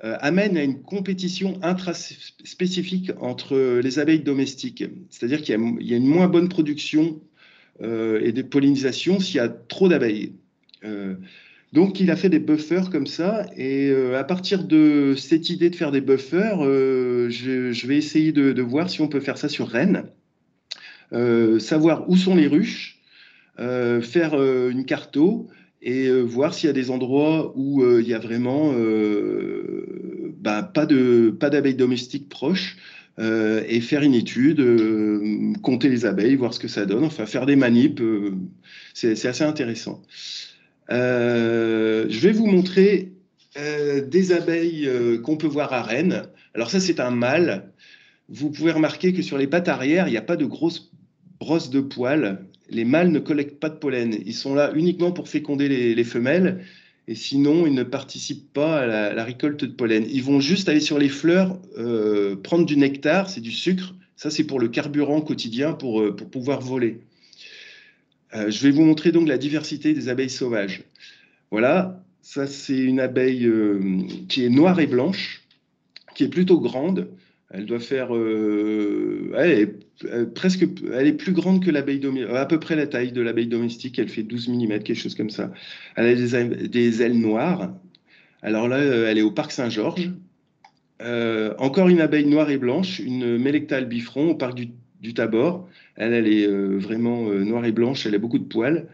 amène à une compétition intraspécifique entre les abeilles domestiques. C'est-à-dire qu'il y a une moins bonne production et de pollinisation s'il y a trop d'abeilles. Donc, il a fait des buffers comme ça. Et à partir de cette idée de faire des buffers, je vais essayer de voir si on peut faire ça sur Rennes. Savoir où sont les ruches, faire une carto et voir s'il y a des endroits où il y a vraiment pas d'abeilles domestiques proches. Et faire une étude, compter les abeilles, voir ce que ça donne, enfin faire des manips, c'est assez intéressant. Je vais vous montrer des abeilles qu'on peut voir à Rennes. Alors ça, c'est un mâle. Vous pouvez remarquer que sur les pattes arrière, il n'y a pas de grosses brosses de poils. les mâles ne collectent pas de pollen. Ils sont là uniquement pour féconder les femelles, et sinon, ils ne participent pas à la récolte de pollen. Ils vont juste aller sur les fleurs, prendre du nectar, c'est du sucre. Ça, c'est pour le carburant quotidien, pour pouvoir voler. Je vais vous montrer donc la diversité des abeilles sauvages. Voilà, ça c'est une abeille qui est noire et blanche, qui est plutôt grande. Elle doit faire, elle est plus grande que l'abeille domestique, à peu près la taille de l'abeille domestique. Elle fait 12 mm, quelque chose comme ça. Elle a des ailes noires. Alors là, elle est au parc Saint-Georges. Encore une abeille noire et blanche, une Melecta albifron au parc du Tabor. Elle est vraiment noire et blanche. Elle a beaucoup de poils.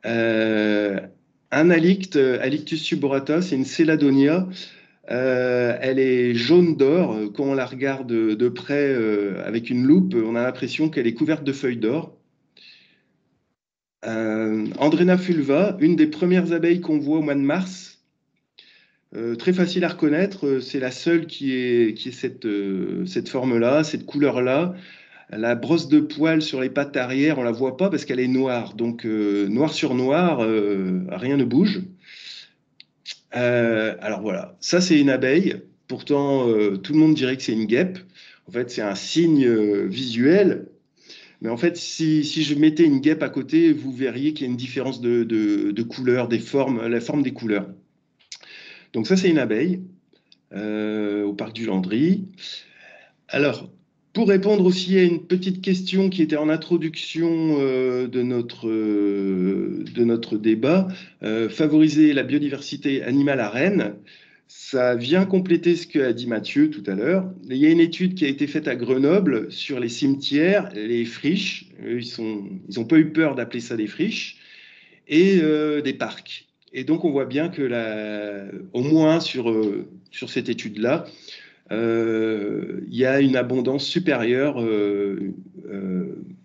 Un halicte, Halictus suborata, c'est une Celadonia. Elle est jaune d'or. Quand on la regarde de près avec une loupe, on a l'impression qu'elle est couverte de feuilles d'or. Andrena fulva, une des premières abeilles qu'on voit au mois de mars. Très facile à reconnaître, c'est la seule qui est cette forme-là, cette couleur-là. La brosse de poils sur les pattes arrière, on ne la voit pas parce qu'elle est noire. Donc, noir sur noir, rien ne bouge. Alors voilà, ça c'est une abeille. Pourtant, tout le monde dirait que c'est une guêpe. En fait, c'est un signe visuel. Mais en fait, si je mettais une guêpe à côté, vous verriez qu'il y a une différence de couleur, la forme des couleurs. Donc ça, c'est une abeille au parc du Landry. Alors, pour répondre aussi à une petite question qui était en introduction de notre débat, favoriser la biodiversité animale à Rennes, ça vient compléter ce qu'a dit Mathieu tout à l'heure. Il y a une étude qui a été faite à Grenoble sur les cimetières, les friches. Ils n'ont pas eu peur d'appeler ça des friches, et des parcs. Et donc, on voit bien que, au moins sur cette étude-là, il y a une abondance supérieure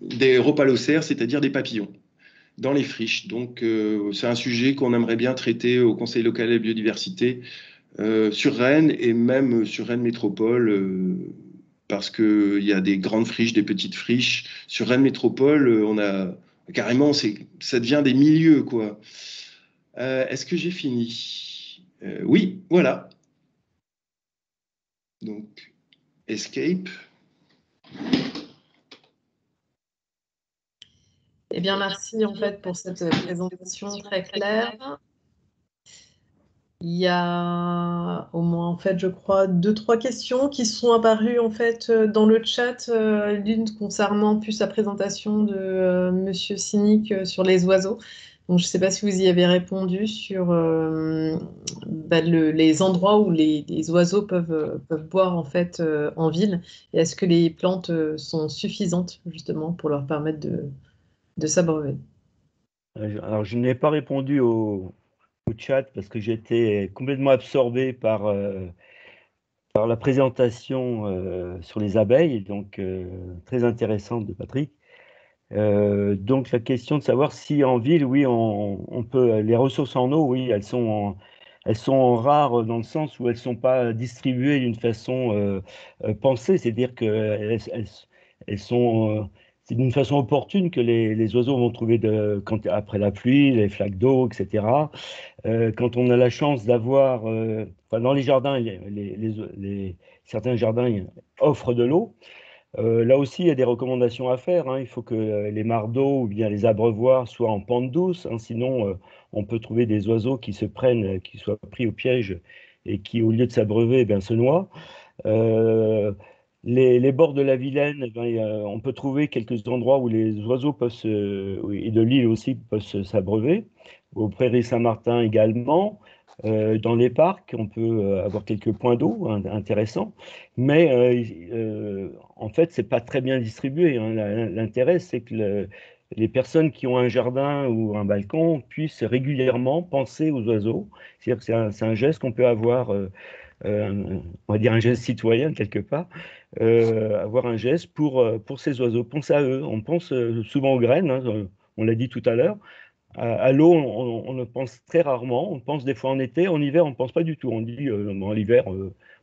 des rhopalocères, c'est-à-dire des papillons, dans les friches. Donc, c'est un sujet qu'on aimerait bien traiter au Conseil local de la biodiversité sur Rennes et même sur Rennes Métropole, parce qu'il y a des grandes friches, des petites friches. Sur Rennes Métropole, on a carrément, ça devient des milieux, quoi. Est-ce que j'ai fini? Oui, voilà. Donc, escape. Eh bien, merci en fait pour cette présentation très claire. Il y a au moins, en fait, je crois, 2-3 questions qui sont apparues en fait dans le chat. L'une concernant plus la présentation de Monsieur Cynic sur les oiseaux. Donc, je ne sais pas si vous y avez répondu sur les endroits où les oiseaux peuvent boire en fait en ville. Et est-ce que les plantes sont suffisantes justement pour leur permettre de s'abreuver? Alors, je n'ai pas répondu au chat parce que j'étais complètement absorbé par la présentation sur les abeilles, donc très intéressante de Patrick. Donc la question de savoir si en ville, oui, on peut, les ressources en eau, oui, elles sont rares dans le sens où elles ne sont pas distribuées d'une façon pensée, c'est-à-dire qu'elles sont c'est d'une façon opportune que les oiseaux vont trouver après la pluie, les flaques d'eau, etc. Quand on a la chance d'avoir, dans les jardins, certains jardins offrent de l'eau. Là aussi, il y a des recommandations à faire, hein. Il faut que les mares d'eau ou bien les abreuvoirs soient en pente douce, hein, sinon on peut trouver des oiseaux qui soient pris au piège et qui, au lieu de s'abreuver, se noient. Les bords de la Vilaine, on peut trouver quelques endroits où les oiseaux et de l'île aussi peuvent s'abreuver. Aux Prairies Saint-Martin également. Dans les parcs, on peut avoir quelques points d'eau intéressants, mais en fait, c'est pas très bien distribué, hein. L'intérêt, c'est que les personnes qui ont un jardin ou un balcon puissent régulièrement penser aux oiseaux. C'est-à-dire que c'est un geste qu'on peut avoir, on va dire un geste citoyen quelque part, avoir un geste pour ces oiseaux. Pense à eux. On pense souvent aux graines, hein, on l'a dit tout à l'heure. À l'eau, on ne pense très rarement. On pense des fois en été. En hiver, on ne pense pas du tout. On dit, bon, l'hiver,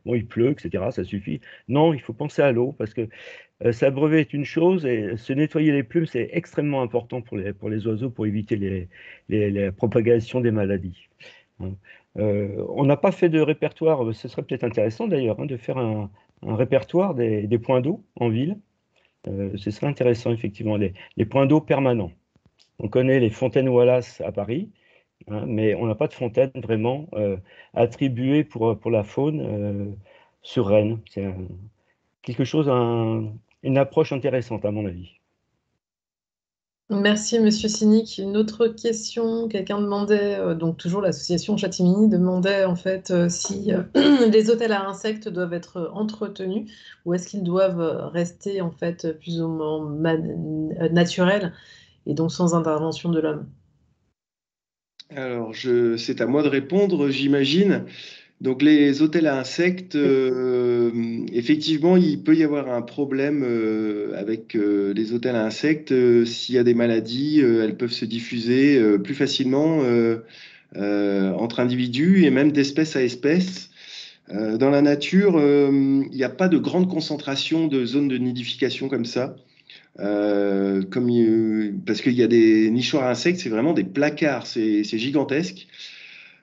bon, il pleut, etc. Ça suffit. Non, il faut penser à l'eau parce que s'abreuver est une chose et se nettoyer les plumes, c'est extrêmement important pour les oiseaux pour éviter la propagation des maladies. Hein. On n'a pas fait de répertoire. Ce serait peut-être intéressant d'ailleurs, hein, de faire un répertoire des points d'eau en ville. Ce serait intéressant, effectivement, les points d'eau permanents. On connaît les fontaines Wallace à Paris, hein, mais on n'a pas de fontaine vraiment attribuée pour la faune sur Rennes. C'est quelque chose, une approche intéressante à mon avis. Merci, Monsieur Cynic. Une autre question, quelqu'un demandait, donc toujours l'association Chatimini demandait en fait si les hôtels à insectes doivent être entretenus ou est-ce qu'ils doivent rester en fait plus ou moins naturels et donc sans intervention de l'homme. Alors, c'est à moi de répondre, j'imagine. Donc, les hôtels à insectes, effectivement, il peut y avoir un problème avec les hôtels à insectes. S'il y a des maladies, elles peuvent se diffuser plus facilement entre individus et même d'espèce à espèce. Dans la nature, il n'y a pas de grande concentration de zones de nidification comme ça. Parce qu'il y a des nichoirs à insectes, c'est vraiment des placards, c'est gigantesque.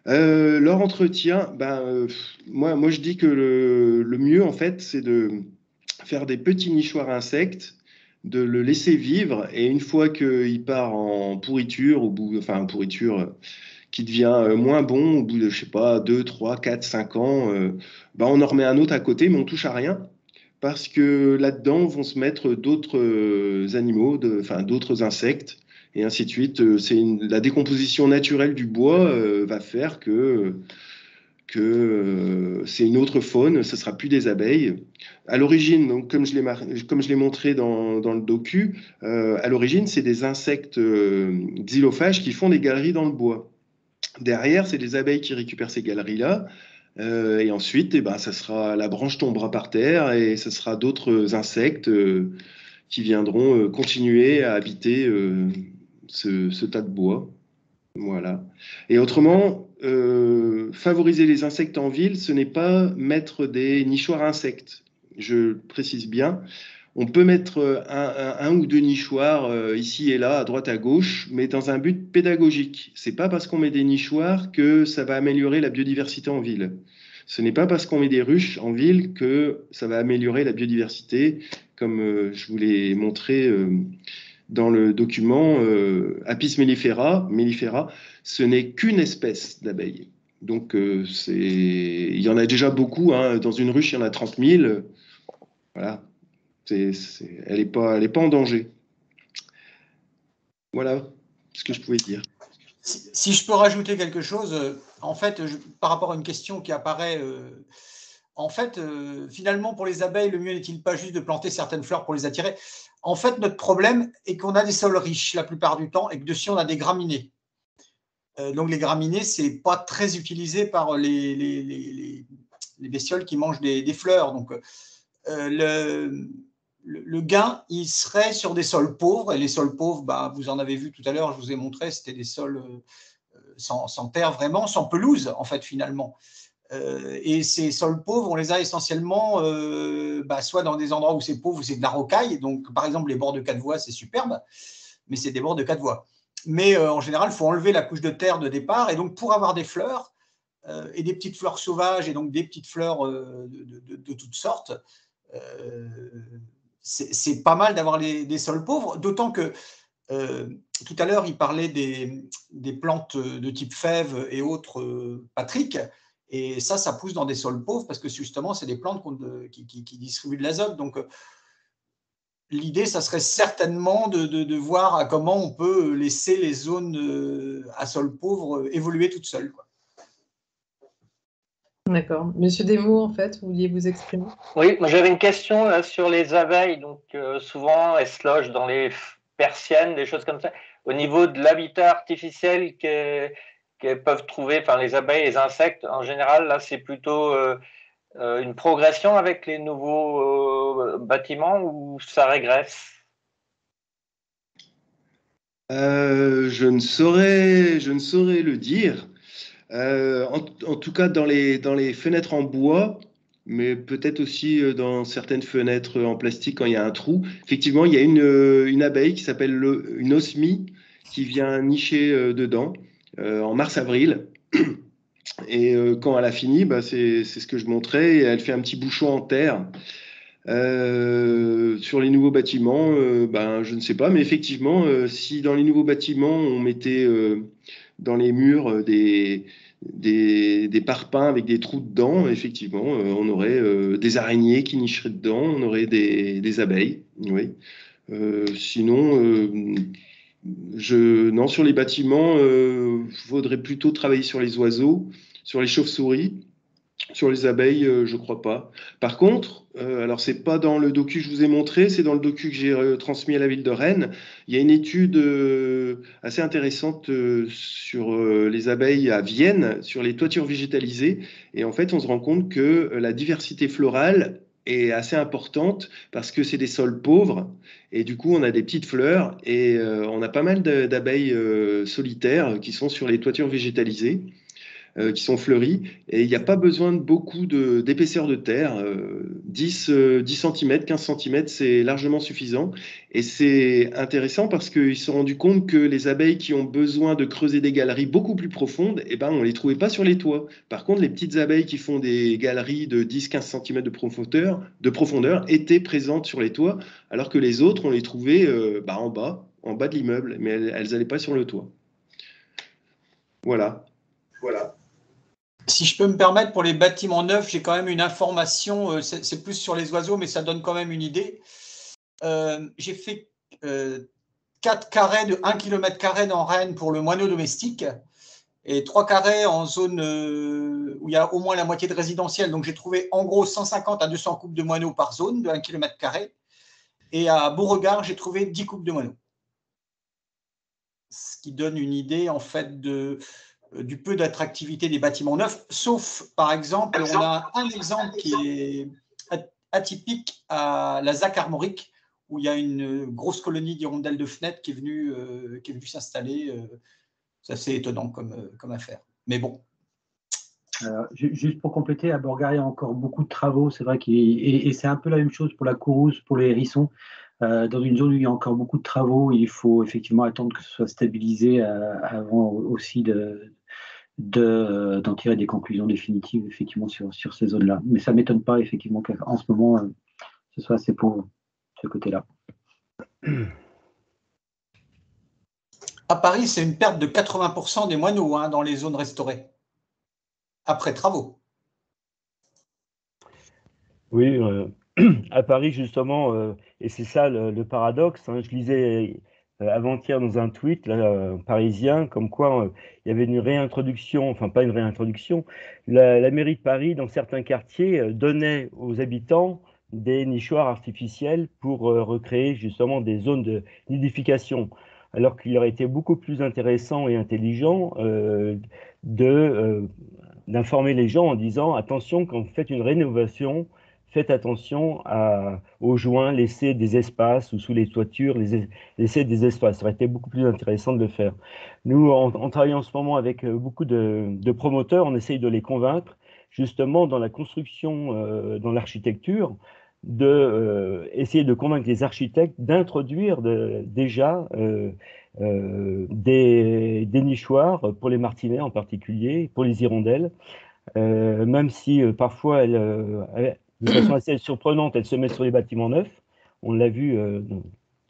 Leur entretien, moi je dis que le mieux en fait, c'est de faire des petits nichoirs à insectes, de le laisser vivre, et une fois qu'il part en pourriture, pourriture qui devient moins bon, au bout de, je sais pas, 2, 3, 4, 5 ans, on en remet un autre à côté, mais on touche à rien. Parce que là-dedans vont se mettre d'autres animaux, d'autres insectes, et ainsi de suite. La décomposition naturelle du bois va faire que c'est une autre faune, ce ne sera plus des abeilles. À l'origine, donc, comme je l'ai montré dans le docu, à l'origine, c'est des insectes xylophages qui font des galeries dans le bois. Derrière, c'est des abeilles qui récupèrent ces galeries-là. Et ensuite, ça sera, la branche tombera par terre et ce sera d'autres insectes qui viendront continuer à habiter ce tas de bois. Voilà. Et autrement, favoriser les insectes en ville, ce n'est pas mettre des nichoirs à insectes. Je précise bien. On peut mettre un ou deux nichoirs ici et là, à droite, à gauche, mais dans un but pédagogique. C'est pas parce qu'on met des nichoirs que ça va améliorer la biodiversité en ville. Ce n'est pas parce qu'on met des ruches en ville que ça va améliorer la biodiversité, comme je vous l'ai montré dans le document. Apis mellifera, ce n'est qu'une espèce d'abeille. Donc, il y en a déjà beaucoup. Hein. Dans une ruche, il y en a 30 000. Voilà. Elle n'est pas en danger. Voilà ce que je pouvais dire. Si je peux rajouter quelque chose, en fait, par rapport à une question qui apparaît, finalement, pour les abeilles, le mieux n'est-il pas juste de planter certaines fleurs pour les attirer? En fait, notre problème est qu'on a des sols riches la plupart du temps et que dessus, on a des graminées. Donc, les graminées, ce n'est pas très utilisé par les bestioles qui mangent des fleurs. Donc, le gain, il serait sur des sols pauvres. Et les sols pauvres, vous en avez vu tout à l'heure, je vous ai montré, c'était des sols sans terre vraiment, sans pelouse, en fait, finalement. Et ces sols pauvres, on les a essentiellement soit dans des endroits où c'est pauvre, où c'est de la rocaille. Donc, par exemple, les bords de 4 voies, c'est superbe, mais c'est des bords de 4 voies. Mais en général, il faut enlever la couche de terre de départ. Et donc, pour avoir des fleurs, et des petites fleurs sauvages, et donc des petites fleurs de toutes sortes, c'est pas mal d'avoir des sols pauvres, d'autant que tout à l'heure, il parlait des plantes de type fève et autres Patrick, et ça pousse dans des sols pauvres parce que justement, c'est des plantes qui distribuent de l'azote. Donc, l'idée, ça serait certainement de voir à comment on peut laisser les zones à sol pauvre évoluer toutes seules, quoi. D'accord. Monsieur Desmours, en fait, vous vouliez vous exprimer? Oui, moi j'avais une question là, sur les abeilles. Donc, souvent, elles se logent dans les persiennes, des choses comme ça. Au niveau de l'habitat artificiel qu'elles peuvent trouver, enfin les abeilles, les insectes, en général, là, c'est plutôt une progression avec les nouveaux bâtiments ou ça régresse? Je ne saurais le dire. En tout cas, dans les fenêtres en bois, mais peut-être aussi dans certaines fenêtres en plastique quand il y a un trou. Effectivement, il y a une abeille qui s'appelle une osmie qui vient nicher dedans en mars-avril. Et quand elle a fini, bah, c'est ce que je montrais, et elle fait un petit bouchon en terre. Sur les nouveaux bâtiments, ben, je ne sais pas, mais effectivement, si dans les nouveaux bâtiments, on mettait dans les murs des parpaings avec des trous dedans, effectivement, on aurait des araignées qui nicheraient dedans, on aurait des abeilles, oui. Sinon, non, sur les bâtiments, je voudrais plutôt travailler sur les oiseaux, sur les chauves-souris. Sur les abeilles, je crois pas. Par contre, alors c'est pas dans le docu que je vous ai montré, c'est dans le docu que j'ai transmis à la ville de Rennes. Il y a une étude assez intéressante sur les abeilles à Vienne, sur les toitures végétalisées. Et en fait, on se rend compte que la diversité florale est assez importante parce que c'est des sols pauvres. Et du coup, on a des petites fleurs et on a pas mal d'abeilles solitaires qui sont sur les toitures végétalisées. Qui sont fleuries, et il n'y a pas besoin de beaucoup d'épaisseur de terre. 10 cm, 15 cm, c'est largement suffisant. Et c'est intéressant parce qu'ils se sont rendus compte que les abeilles qui ont besoin de creuser des galeries beaucoup plus profondes, eh ben, on ne les trouvait pas sur les toits. Par contre, les petites abeilles qui font des galeries de 10-15 cm de profondeur étaient présentes sur les toits, alors que les autres, on les trouvait en bas de l'immeuble, mais elles n'allaient pas sur le toit. Voilà. Si je peux me permettre, pour les bâtiments neufs, j'ai quand même une information, c'est plus sur les oiseaux, mais ça donne quand même une idée. J'ai fait 4 carrés de 1 km² dans Rennes pour le moineau domestique et 3 carrés en zone où il y a au moins la moitié de résidentiel. Donc, j'ai trouvé en gros 150 à 200 couples de moineaux par zone de 1 km². Et à Beauregard, j'ai trouvé 10 couples de moineaux. Ce qui donne une idée, en fait, du peu d'attractivité des bâtiments neufs, sauf, par exemple, on a un exemple qui est atypique à la ZAC Armorique, où il y a une grosse colonie d'hirondelles de fenêtres qui est venue s'installer. C'est assez étonnant comme affaire. Mais bon. Juste pour compléter, à Beauregard, il y a encore beaucoup de travaux. C'est vrai et c'est un peu la même chose pour la courrouce, pour les hérissons. Dans une zone où il y a encore beaucoup de travaux, il faut effectivement attendre que ce soit stabilisé avant aussi d'en tirer des conclusions définitives effectivement sur ces zones-là. Mais ça ne m'étonne pas effectivement qu'en ce moment, ce soit assez pauvre ce côté-là. À Paris, c'est une perte de 80% des moineaux dans les zones restaurées, après travaux. Oui, à Paris justement, et c'est ça le paradoxe, je lisais avant-hier dans un tweet parisien, comme quoi il y avait une réintroduction, enfin pas une réintroduction, la mairie de Paris, dans certains quartiers, donnait aux habitants des nichoirs artificiels pour recréer justement des zones de nidification, alors qu'il aurait été beaucoup plus intéressant et intelligent d'informer les gens en disant attention, quand vous faites une rénovation, faites attention aux joints, laissez des espaces ou sous les toitures, laissez des espaces. Ça aurait été beaucoup plus intéressant de le faire. Nous, on travaille en ce moment avec beaucoup de promoteurs, on essaye de les convaincre, justement dans la construction, dans l'architecture, essayer de convaincre les architectes d'introduire déjà des nichoirs pour les martinets en particulier, pour les hirondelles, même si parfois de façon assez surprenante, elles se mettent sur les bâtiments neufs. On l'a vu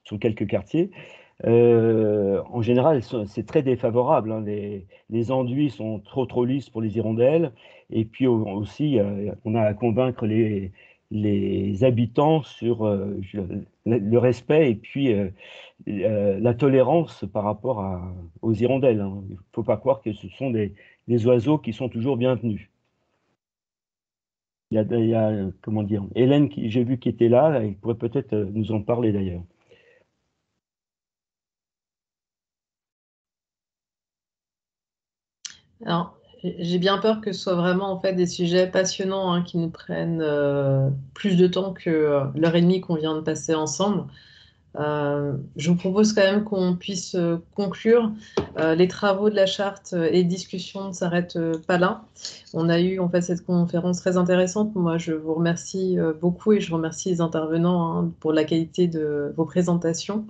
sur quelques quartiers. En général, c'est très défavorable. Les enduits sont trop lisses pour les hirondelles. Et puis aussi, on a à convaincre les habitants sur le respect et puis la tolérance par rapport aux hirondelles. Il ne faut pas croire que ce sont des oiseaux qui sont toujours bienvenus. Il y a comment dire, Hélène, j'ai vu qui était là, elle pourrait peut-être nous en parler d'ailleurs. Alors, j'ai bien peur que ce soit vraiment en fait des sujets passionnants qui nous prennent plus de temps que l'heure et demie qu'on vient de passer ensemble. Je vous propose quand même qu'on puisse conclure. Les travaux de la charte et discussions ne s'arrêtent pas là. On a eu en fait cette conférence très intéressante. Moi, je vous remercie beaucoup et je remercie les intervenants pour la qualité de vos présentations.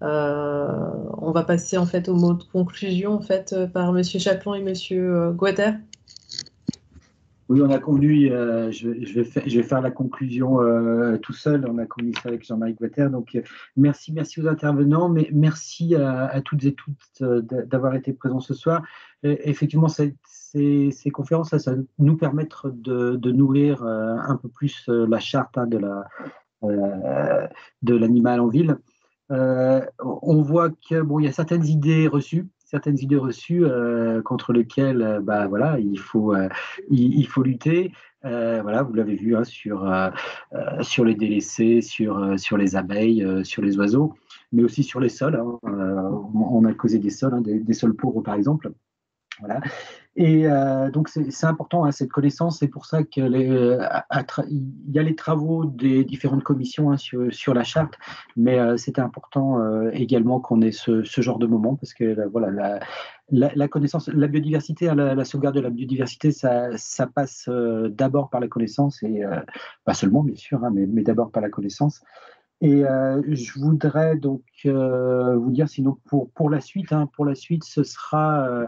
On va passer en fait au mot de conclusion en fait par Monsieur Chaplon et Monsieur Guater. Oui, on a convenu, je vais faire la conclusion tout seul, on a convenu ça avec Jean-Marie Guater. Donc, merci aux intervenants, mais merci à toutes et toutes d'avoir été présents ce soir. Effectivement, ces conférences, ça va nous permettre de nourrir un peu plus la charte de l'animal en ville. On voit que bon, il y a certaines idées reçues contre lesquelles voilà, il faut lutter. Voilà, vous l'avez vu sur les délaissés, sur les abeilles, sur les oiseaux, mais aussi sur les sols. On a causé des sols, des sols pauvres par exemple. Voilà. Et donc, c'est important, cette connaissance. C'est pour ça qu'il y a les travaux des différentes commissions sur la charte, mais c'était important également qu'on ait ce genre de moment, parce que voilà, la connaissance, la biodiversité, la sauvegarde de la biodiversité, ça passe d'abord par la connaissance, et pas seulement, bien sûr, mais d'abord par la connaissance. Et je voudrais donc vous dire, sinon pour la suite, ce sera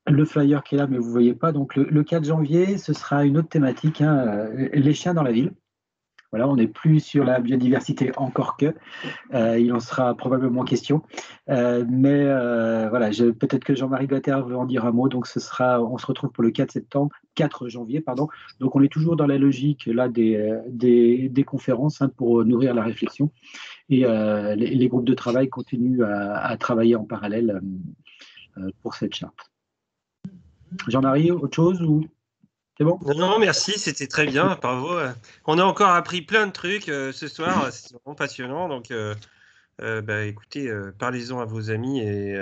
le flyer qui est là, mais vous ne voyez pas. Donc le 4 janvier, ce sera une autre thématique, les chiens dans la ville. Voilà, on n'est plus sur la biodiversité, encore que. Il en sera probablement question. Mais voilà, peut-être que Jean-Marie Guater veut en dire un mot. Donc on se retrouve pour le 4 janvier, pardon. Donc on est toujours dans la logique là des conférences pour nourrir la réflexion. Et les groupes de travail continuent à travailler en parallèle pour cette charte. Jean-Marie, autre chose ou c'est bon? Non, merci, c'était très bien, bravo. On a encore appris plein de trucs ce soir, c'est vraiment passionnant. Donc, écoutez, parlez-en à vos amis et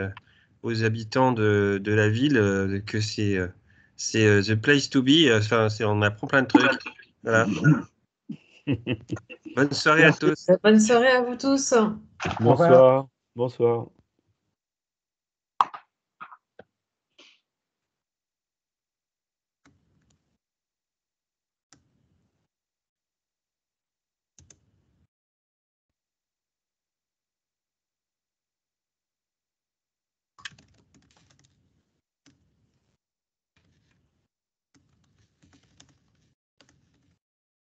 aux habitants de la ville que c'est the place to be. Enfin, on apprend plein de trucs. Voilà. Bonne soirée à tous. Bonne soirée à vous tous. Bonsoir. Bonsoir.